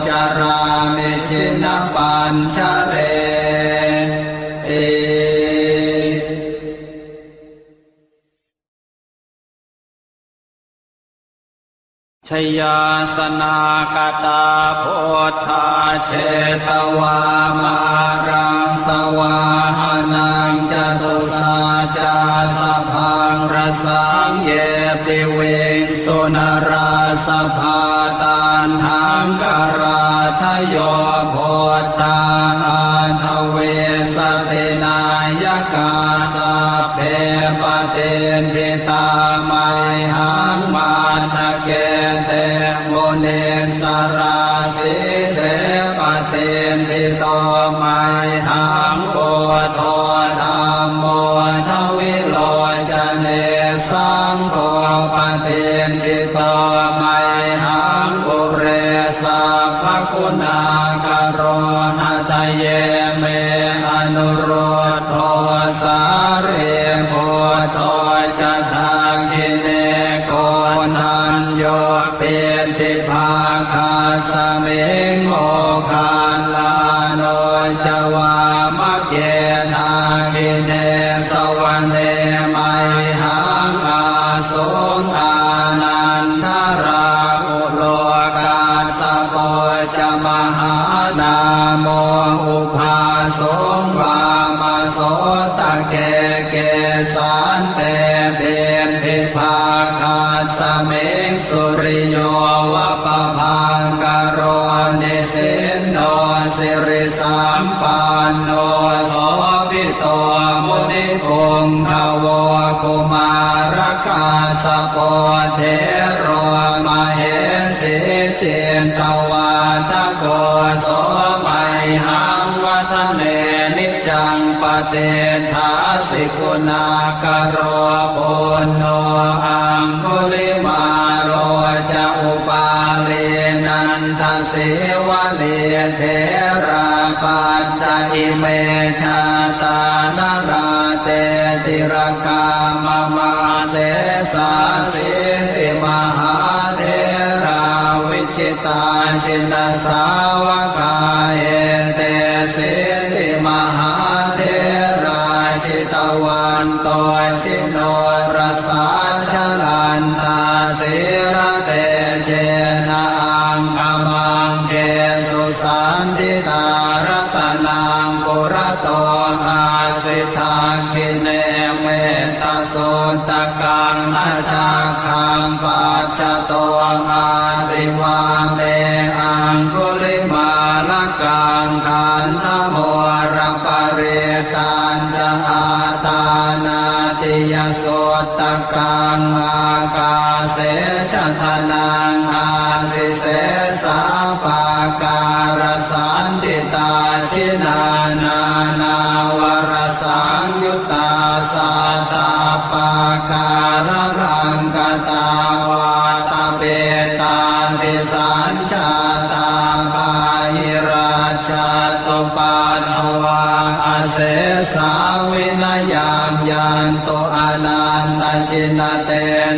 จารามิชินปัญชเรติ ชยาสนากตาโพธาเชตวามารังสวาหานังจตุสาจาสพังรสังเยปิเวสุนราสภาตันหังกราทโยโพธาอาทเวสตินายกาสัพเพปเตนทิตาไมหังมาทะเกเตโมเนสราสิเสปเตนทิโตไมหังโพโทธัมโมทวิโลจเนสังโฆปเตนทิโตไมหังปุเรสัพพคุณากโรหะตเยเมอนุโรธโทสาเรโพโตจะทากิเนโกนันโยเป็นติภาคาสเมงโมคาลาโนจวามะเกนากิเนสวเนไมหังอาสงอานันทราอุโลกาสโกจะมหานาโมอุภาสงวามโสตะเกเกสันเตเบนภิภาคาสเมงสุริโยวะปะพังกโรนิสินโนสิริสัมปันโนโสภิโตมุนิพงขโวกุมารกาสโปเทโรมเหสิเจนตวาทโกโสมัยหังวัฒเนนิจังปเตทาสิกุณากโรปุณโนอังคุลิมาโรจะอุปาเลนันทเสวะเลเทราปัจจอิเมชาตานาราเตติรกามมาเสสาสิติมหาเทราวิจิตาชินสาวกาเอเตสิติมหาเทราชิตวันโตชิโนรสาชลันตาสิระเตเจนะอังคมังเกสุสันติตารัตนังปุระโตอาสิทาคิเนเมตโสตกังอาชาคังปัจจโต นังอาสิเสสาปาการสันติตาชินานานาวรสังยุตตาสัตตาปาการรังกตาวาตาเปตาติสัญชาตาภาหิราชตุปัฏฐวาอาเสสาวินายังยันตุอนันตชินเต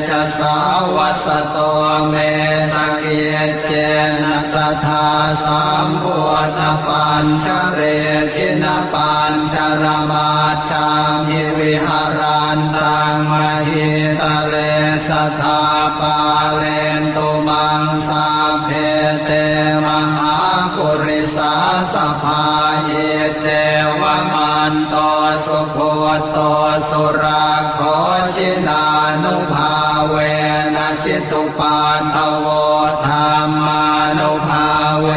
ชะสาวัสโตเมสกิเจนะสัทธาสัมพุทธปัญชเรชินปัญชรมาชามิวิหารันตังมหิตะเลสัทธาปาเลนตุมังสาเพเตมหาปุริสาสภาเยเจวมันโตสุโคโตสุราโคชินานุภาเวนะจิตุปันทโวธรรมานุภาเว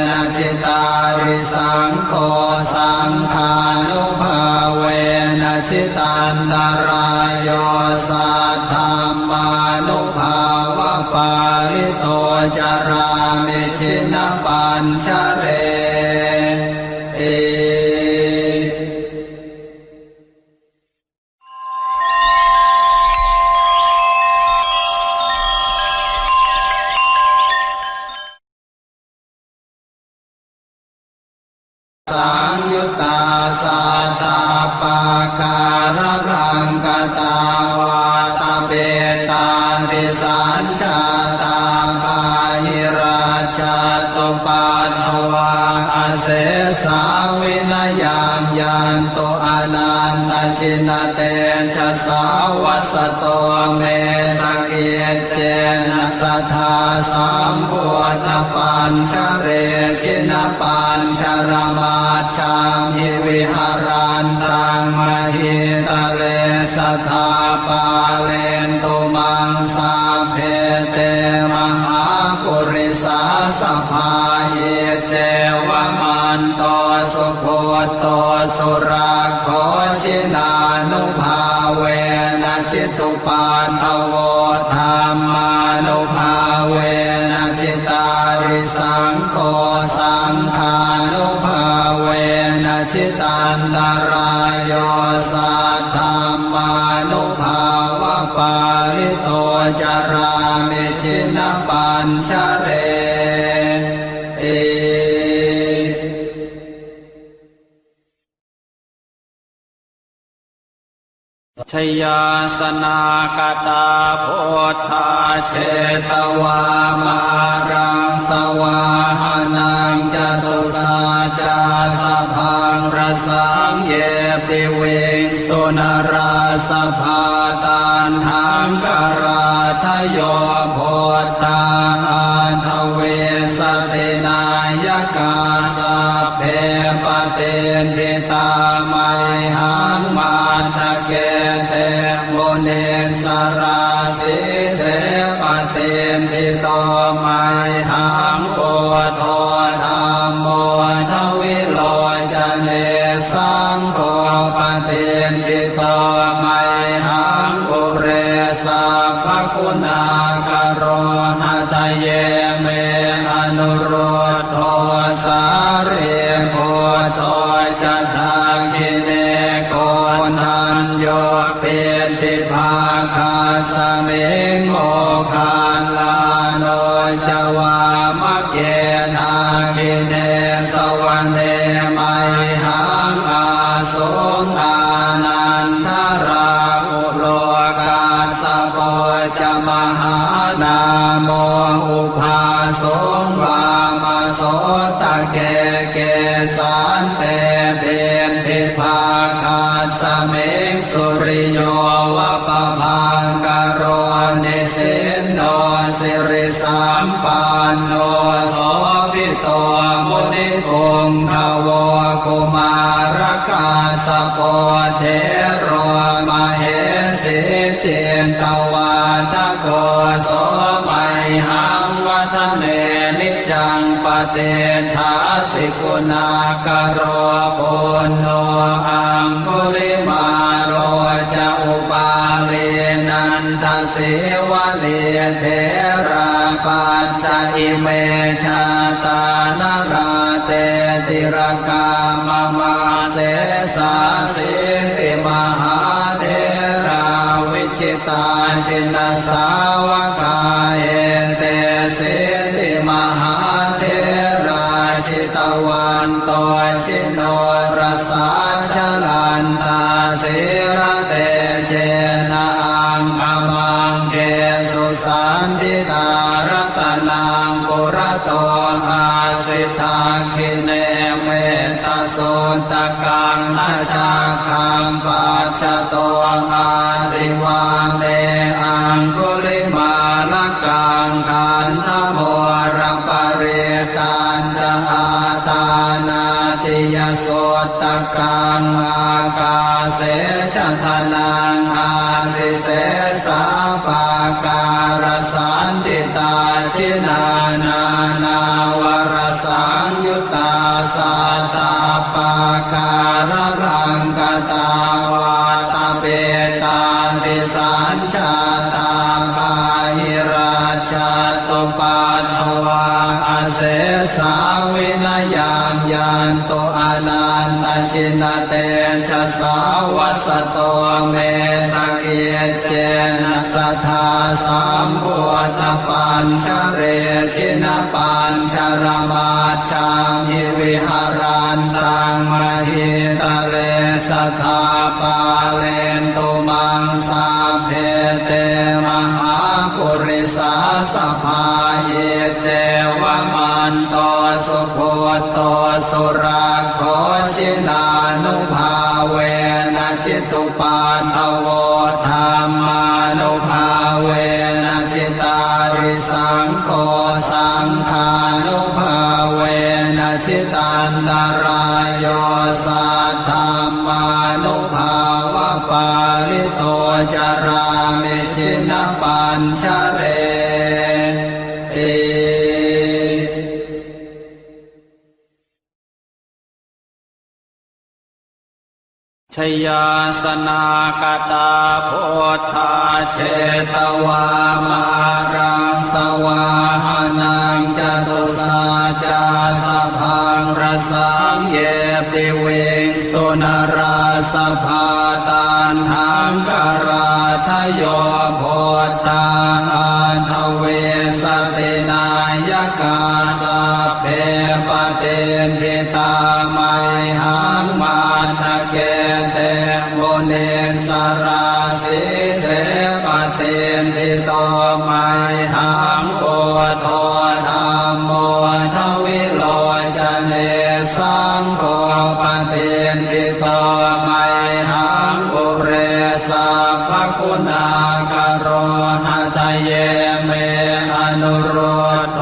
นะจิตาริสังโฆสังฆานุภาเวนะจิตันตรายโยสัทธามานุภาวะปาริโตจารามิชินปัญชเรสังยุตตาสัตตาปาการรังกตาวาตาเปตาติสัญชาตาภาหิราชตุปัฏฐวาอาเสสาวินายังยันตุอนันตชินเตชะสาวัสโตเมสกิเจนะสัทธาสัมพุทธปัญชเรชินปัญชรมาชามิวิหารันตังมหิตะเลสัทธาปาเลนตุมังสาเพเตมหาปุริสาสภาเยเจวมันโตสุโคโตสุราโคชินานุภาเวนะจิตุปันทโวธรรมานุภาเวนะจิตาริสังโฆสังฆานุภาเวนะจิตันตรายโยสัทธามานุภาวะปาริโตจารามิชินปัญชเรชยาสนากตาโพธาเชตวามารังสวาหานังจตุสาจาสพังรสังเยปิเวสุนราสภาตันหังกราทโยโพธาอาทเวสตินายกาสัพเพปเตนทิตาไมหังมาทะเกเตมุนิสราสิเสปเตนทิโตไมหังโพโทธัมโมทวิโลจเนสังโฆปเตนทิโตไมหังปุเรสัพพคุณากโรหะตเยเมอนุโรธโทสาเรโพโตจะทาคิเนโกนันโยเปติภาคาสเมงโมคานลาโนจวามะเกนาคิเนสวรรเนมัยหังอาสงอานันทราอุโลกาสโปจะมหานาโมอุภาสงวามโสตะเกเกสันเตเบนทิภาคาสเมงสุริโยวะปะพังกโรนิสินโนสิริสัมปันโนโสภิโตมุนิพงภวกุมารกาสโปเทโรมเหสิเจนตวาทโกโสมัยหังวัฒเนนิจังปเตทาสิกุณากโรปุณโนอังคุลิมาโรจะอุปาเลนัน ทเสวะเลเทระปัจจอิเมชาตานราเตติรกามมาเสสาสิติมหาเทราวิจิตาชินสาวกาเอเตสิติมหาเทราชิตวันโตชิโนรสาชลันตาสิระเตเจนะอังอมังเกสุสันติตารตนังปุระโตอาสิทาคิเนเมตสุตกังอาชาคังปัจจโตอาสิวาเมอังคุลิมาลกังขันธโมระปะเรตัญจะอาตานาติยสุตกังอากาเสชะทนังอาสิเสสาปาการสันติตาชินานานาวรสังยุตตาสัตตาปาการรังกตาวาตาเปตาติสัญชาตาบาหิราชตุปัฏฐวาอาเสสาวินายังยันโตอนันตชินเตชะสาวสโตเมสเกเจนะสัทธาสัมพุทธปัญชเรชินปัญชรมาชังหิวิหารันตังมหิตะเรสัทธาปาเลนตุมังสาเพเตมหาปุริสาสภาเยเจวมันโตสุโคโตสุราโคชินานุภาเวนะชิตุปันทโวธรรมานุภาเวนะชิตาริสังโฆสังฆานุภาเวนะชิตันตรายโยสัทธัมมานุภาวะปาริโตจารามิชินปัญชเรติ ชยาสนากตาโพธาเชตวามารังสวาหานังจตุสาจาสพังรสังเยปิเวสุนราสภาตันหังกราทโยโพธาอันทเวสตินายกาสัพเพปเตนทิตาไมหังมาทะเกเตโมเนสราสิเสปเตนทิโตไมหังโกโทธรรมโมทวิโลจเนสังโฆปเตนทิโตไมหังปุเรสัพพคุณากโรหะทะเยเมอนุรุตโท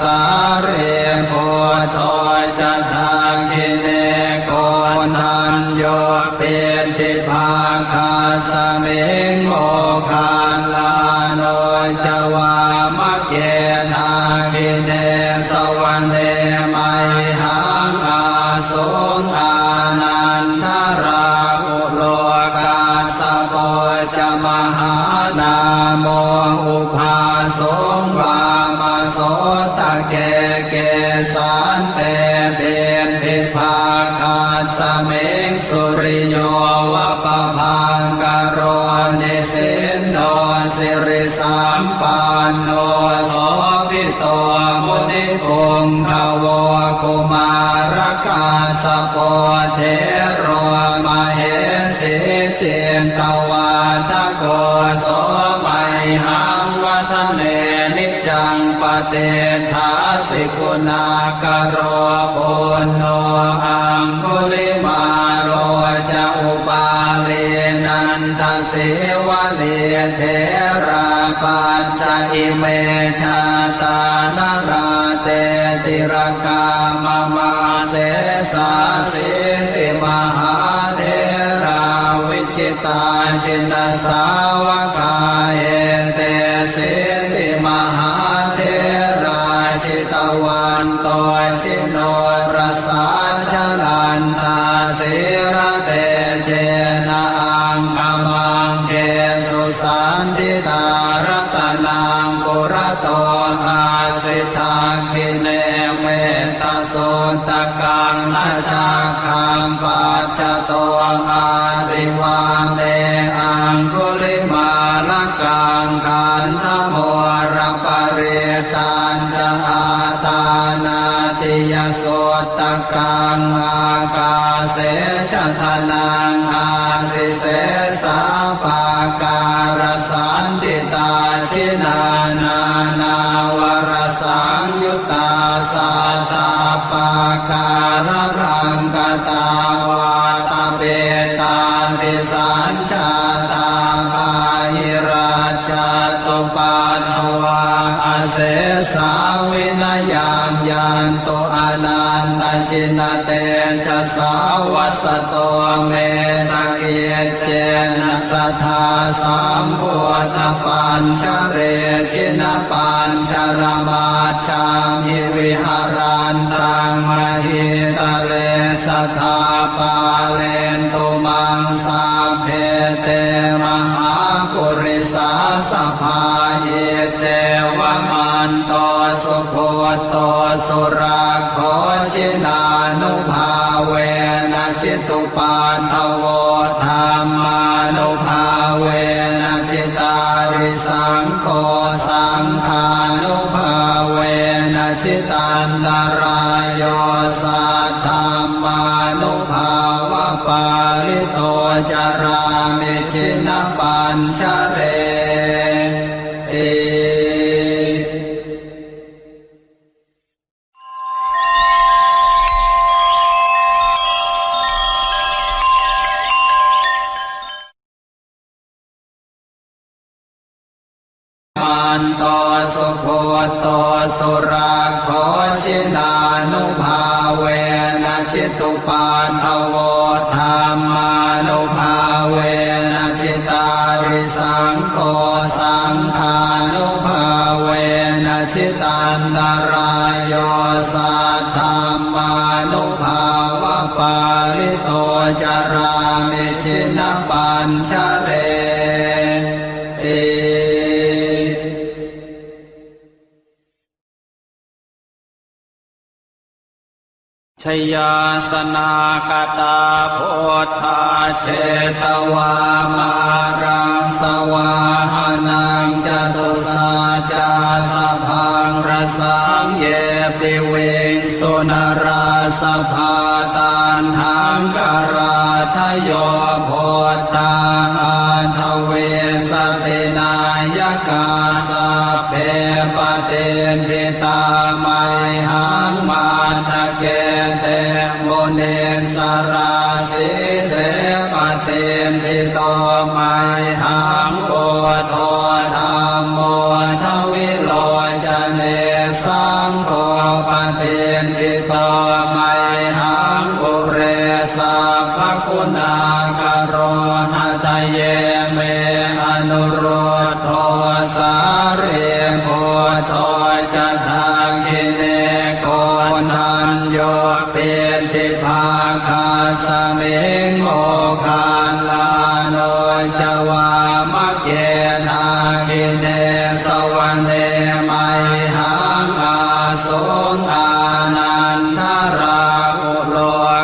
สาเรโพโตจะทาคิเนโกนันโยเป็นทิภาคาสเมงโมคาลาโนจวามะเกนาคิเนสวรรเนไมหังอาสงอานันทราอุโลกาสโปจะมหานาโมอุภาสงวามาโสตะเกเกสันเตเป็นทิภาคาสเมงสุริโยวะปะพังกโรนิสินโนสิริสัมปันโนโสภิโตมุนิปุงขโวกุมารกาสโปเทโรมเหสีเจนตวาทโกโสมัยหังวัฒเนนิจังปเตทาสิกุณากโรปุณโนอังคุลิมาโรจะอุปาเวนันทเสวะเลเทราปัจจอิเมชาตานราเตติรกามมาเสสาสิติมหาเทราวิจิตาชินสาวกาเอเตสิติมหาเทราชิตวันโตชิโนรสาชลันตาสิระเตเจนะอังคมังเกสุสันติต ชโตอาสิวาเมอังคุลิมาลกังขันธโมรปริตันจะอาตานาติยโสตกังอากาเสชะทนังอาสิเสสาปาการสันติตาชินานานาวรสังยุตตาสัตตาปาการรังกตาวาตาเปตาติสัญชาตาบาหิราชตุปัฏฐวาอาเสสาวินายังยันตุอนันตชินเตชะสาวัสโตเมสเกเจนะสัทธาสัมพุทธปัญชเรชินปัญชรมาชามิวิหารันตังมหิตะเลสัทธาปาเลนตุมังสาเพเตมหาปุริสาสภาเยเจวมันโตสุโคโตสุราโคชินานุภาเวนะจิตุปัฏฐโวธรรมานุภาเวนะจิตาริสังโฆสังฆานุภาเวนะจิตันตรายโยสัทธัมมานุภาวะปาริโตจารามิชินปัญชเรเอมันโตสุโคโตสุราโคชินานุภาเวนะจิตุปัฏฐโวธรรมานุภาเวนะจิตาริสังโฆสังฆานุภาเวนะจิตันตรายโยสัทธัมมานุภาวะปาริโตจารามิชินปัญชเรเอชยาสนากตาโพธาเชตวามารังสวาหานังจตุสาจาสพังรสังเยปิเวสุนราสภาตันหังกราทโยโพธาอาทเวสตินายกาสัพเพปเตนทิตาไมหังมาทะเกเตโมเนสราสิเสปเตนทิโตไมหังโพโทธัมโมทวิโรจเนสังโฆปเตนทิโตไมหังปุเรสัพพคุณากโรหะทะเยเมอนุโรธโทสาเรโพโทจะทังคิเนโกนันโยเป็นทิภาคาสมิงโมคันลาโนจวามะเกนาคิเนสวรรเนมัยหังอาสงอานันทราอุโล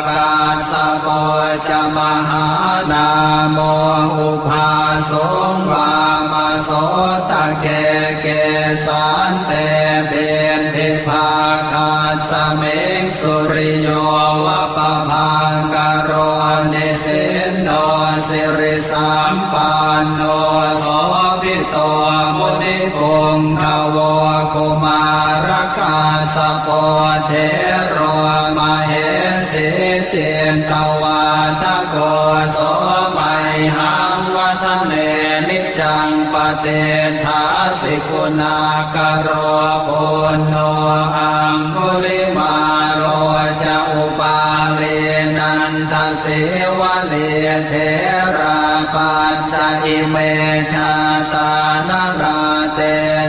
กาสโปจะมหานาโมอุภาสงวามโสตะเกเกสันเตเป็นทิภาคาสมิงสุริโยวะปะพังกโรนิสินโนสิริสัมปันโนโสภิโตมุนิพงขโวกุมารกาสโปเทโรมเหสิเจนตวาทโกโสมัยหังวัฒเนนิจังปเตทาสิกุณากโรปุณโนอังคุลิมาโรจะอุปาเรนันทเสวะเลเทราปัญจอิเมชาตานาราเต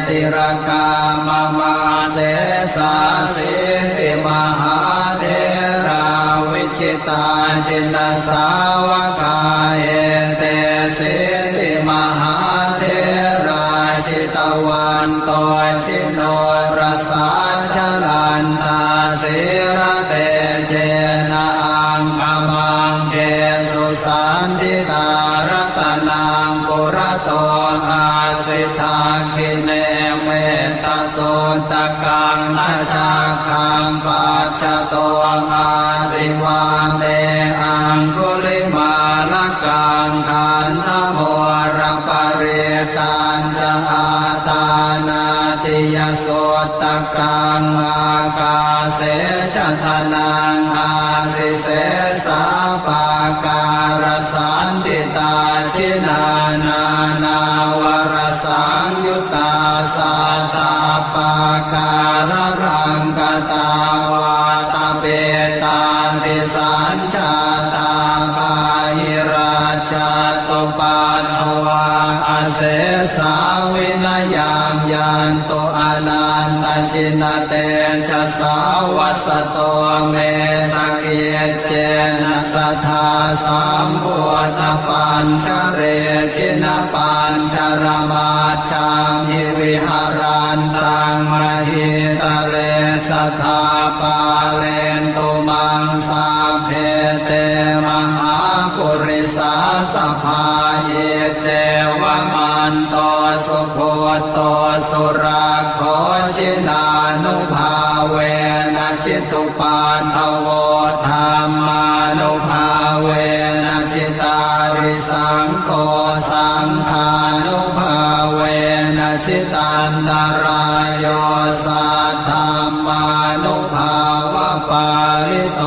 ติรกามมาเสสาสิติมหาเทราวิจิตาชินสาวกาเอเตสิติมหาเทราชิตวันโตชิโนรสาชลันตาสิระเตเจนะอังคมังเก กังทัชาคังปัจจโตอาสิวาเตอังคุลิมาลกังขันธโมรปริตันจะอาตานาติยโสตกังอากาเสชะทนังอาสิเสสาปาการสันติตาชินานานาวรสังยุตตาสัตตาปาการรังกตาวาตาเปตาติสัญชาตาภาหิราชาตุปันภวาอาเสสาวินยังยันโตอนันตชินเตชะสาวัสโตเมสเกียเจนะสัทธาสัมพุทธปัญชเรชินปัญชรมาชังหิวิหารันตังมหิตะเลสัทธาปาเลนตุมังสาเพเตมหาปุริสาสภาเยเจวมันโตสุโคโตสุราโคชินานุภาเวนะชิตุปันทโวธรรมานุภาเวนะชิตาริสังโฆสังฆานุภาเวนะชิตันตรายโยสัทธัมมานุภาวะปาริโต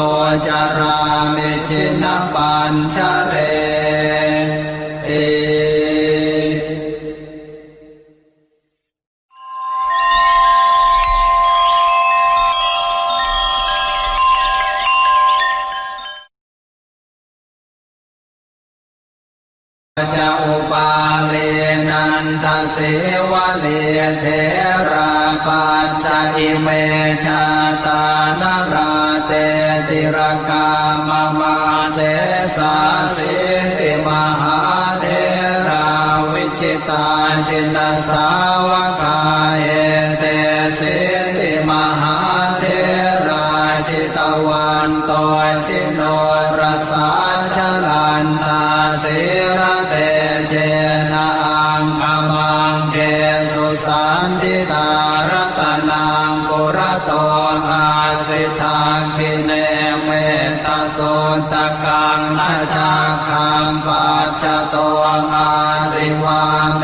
จารามิชินปัญชเรติ จะอุปาเลนันทเสวะเลเทราปัจจอิเมชาตานราเตติรกามมาเสสาสิติมหาเทราวิจิตาชินสาวกาเอเตสิติมหาเทราชิตวันโตชิโนรสาชลันตาสิระเตเจนะอังคมังเกสุสันติตารัตนังปุระโตอาสิทาคิเนเมตตาโสตกังนาชาคังปัจจโตอาสิวาเม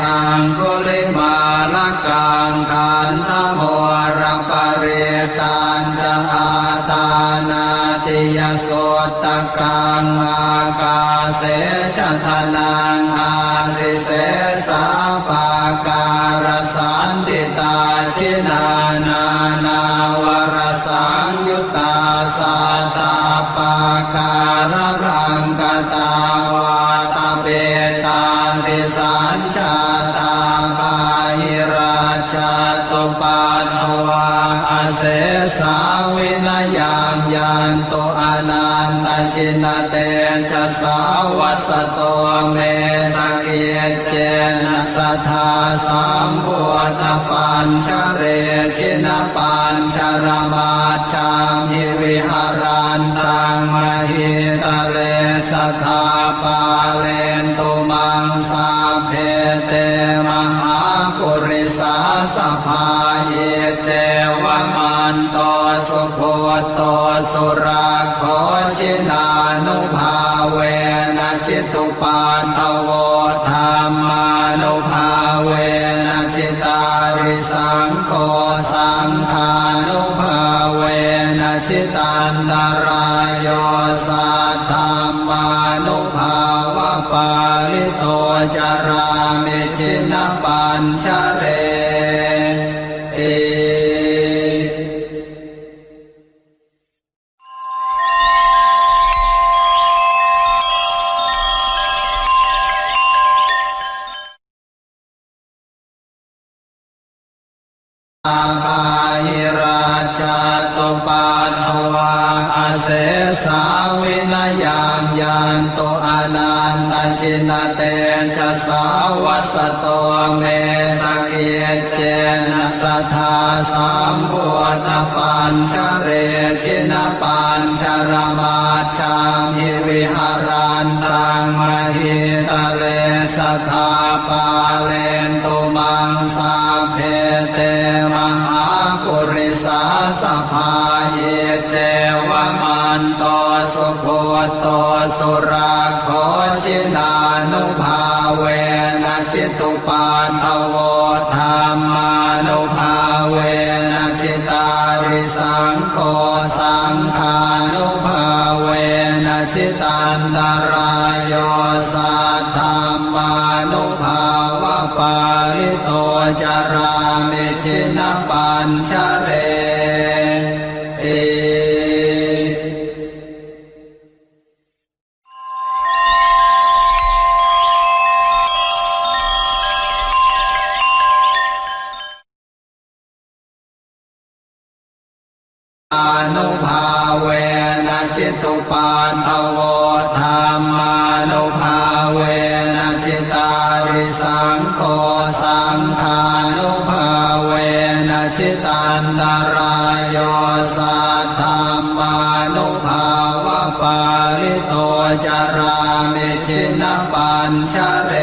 อังคุลิมาลกังขันธโมรปริตันจะอาตานาติยโสตกังอากาเสชะทนังอาสิเสสาปาการสันติตาชินานานาวรสังยุตตาสัตตาปาการรังกตาวาตาเปตาติสัญชาตาภาหิราชาตุปันภวาอาเสสาวินยังยันโตอนันตชินเตชะสาวัสโตเมสเกียเจนะสัทธาสัมพุทธปัญชเรชินปัญชรมาชังหิวิหารันตังมหิตะเลสัทธาปาเลนตุมังสาเพเตมหาปุริสาสภาเยเจวมันโตสุโคโตสุราโคชินานุภาเวนะชิตุปันทโวธรรมานุภาเวนะชิตาริสังโฆสังฆานุภาเวนะชิตันตรายโยสัทธัมมานุภาวะปาริโตจารามิชินปัญชเรติอาภาหิราชาตุปันภวาอาเสสาวินยังยันโตอนันตชินเตชะสาวัสโตเมสเกียเจนะสัทธาสัมพุทธปัญชเรชินปัญชรมาชังหิวิหารันตังมหิตะเลสัทธาปาเลนตุมังสาเพเตมหาปุ ปุริสาสภาเยเจวมันโตสุโคโตสุราโคชินานุภาเวนะจิตุปาทโวธรรมานุภาเวนะจิตาริสังโฆสังฆานุภาเวนะจิตันตรายโยสัทธามานุภาวะปาริโตจารามิชินะปัญชเรติ อนุภาเวนะจิตุปาทโวธรรมานุภาเวนะจิตาริสังโฆสังฆานุภาเวนะจิตันตรายโยสัทธามานุภาวะปาริโตจารามิชินะปัญชเร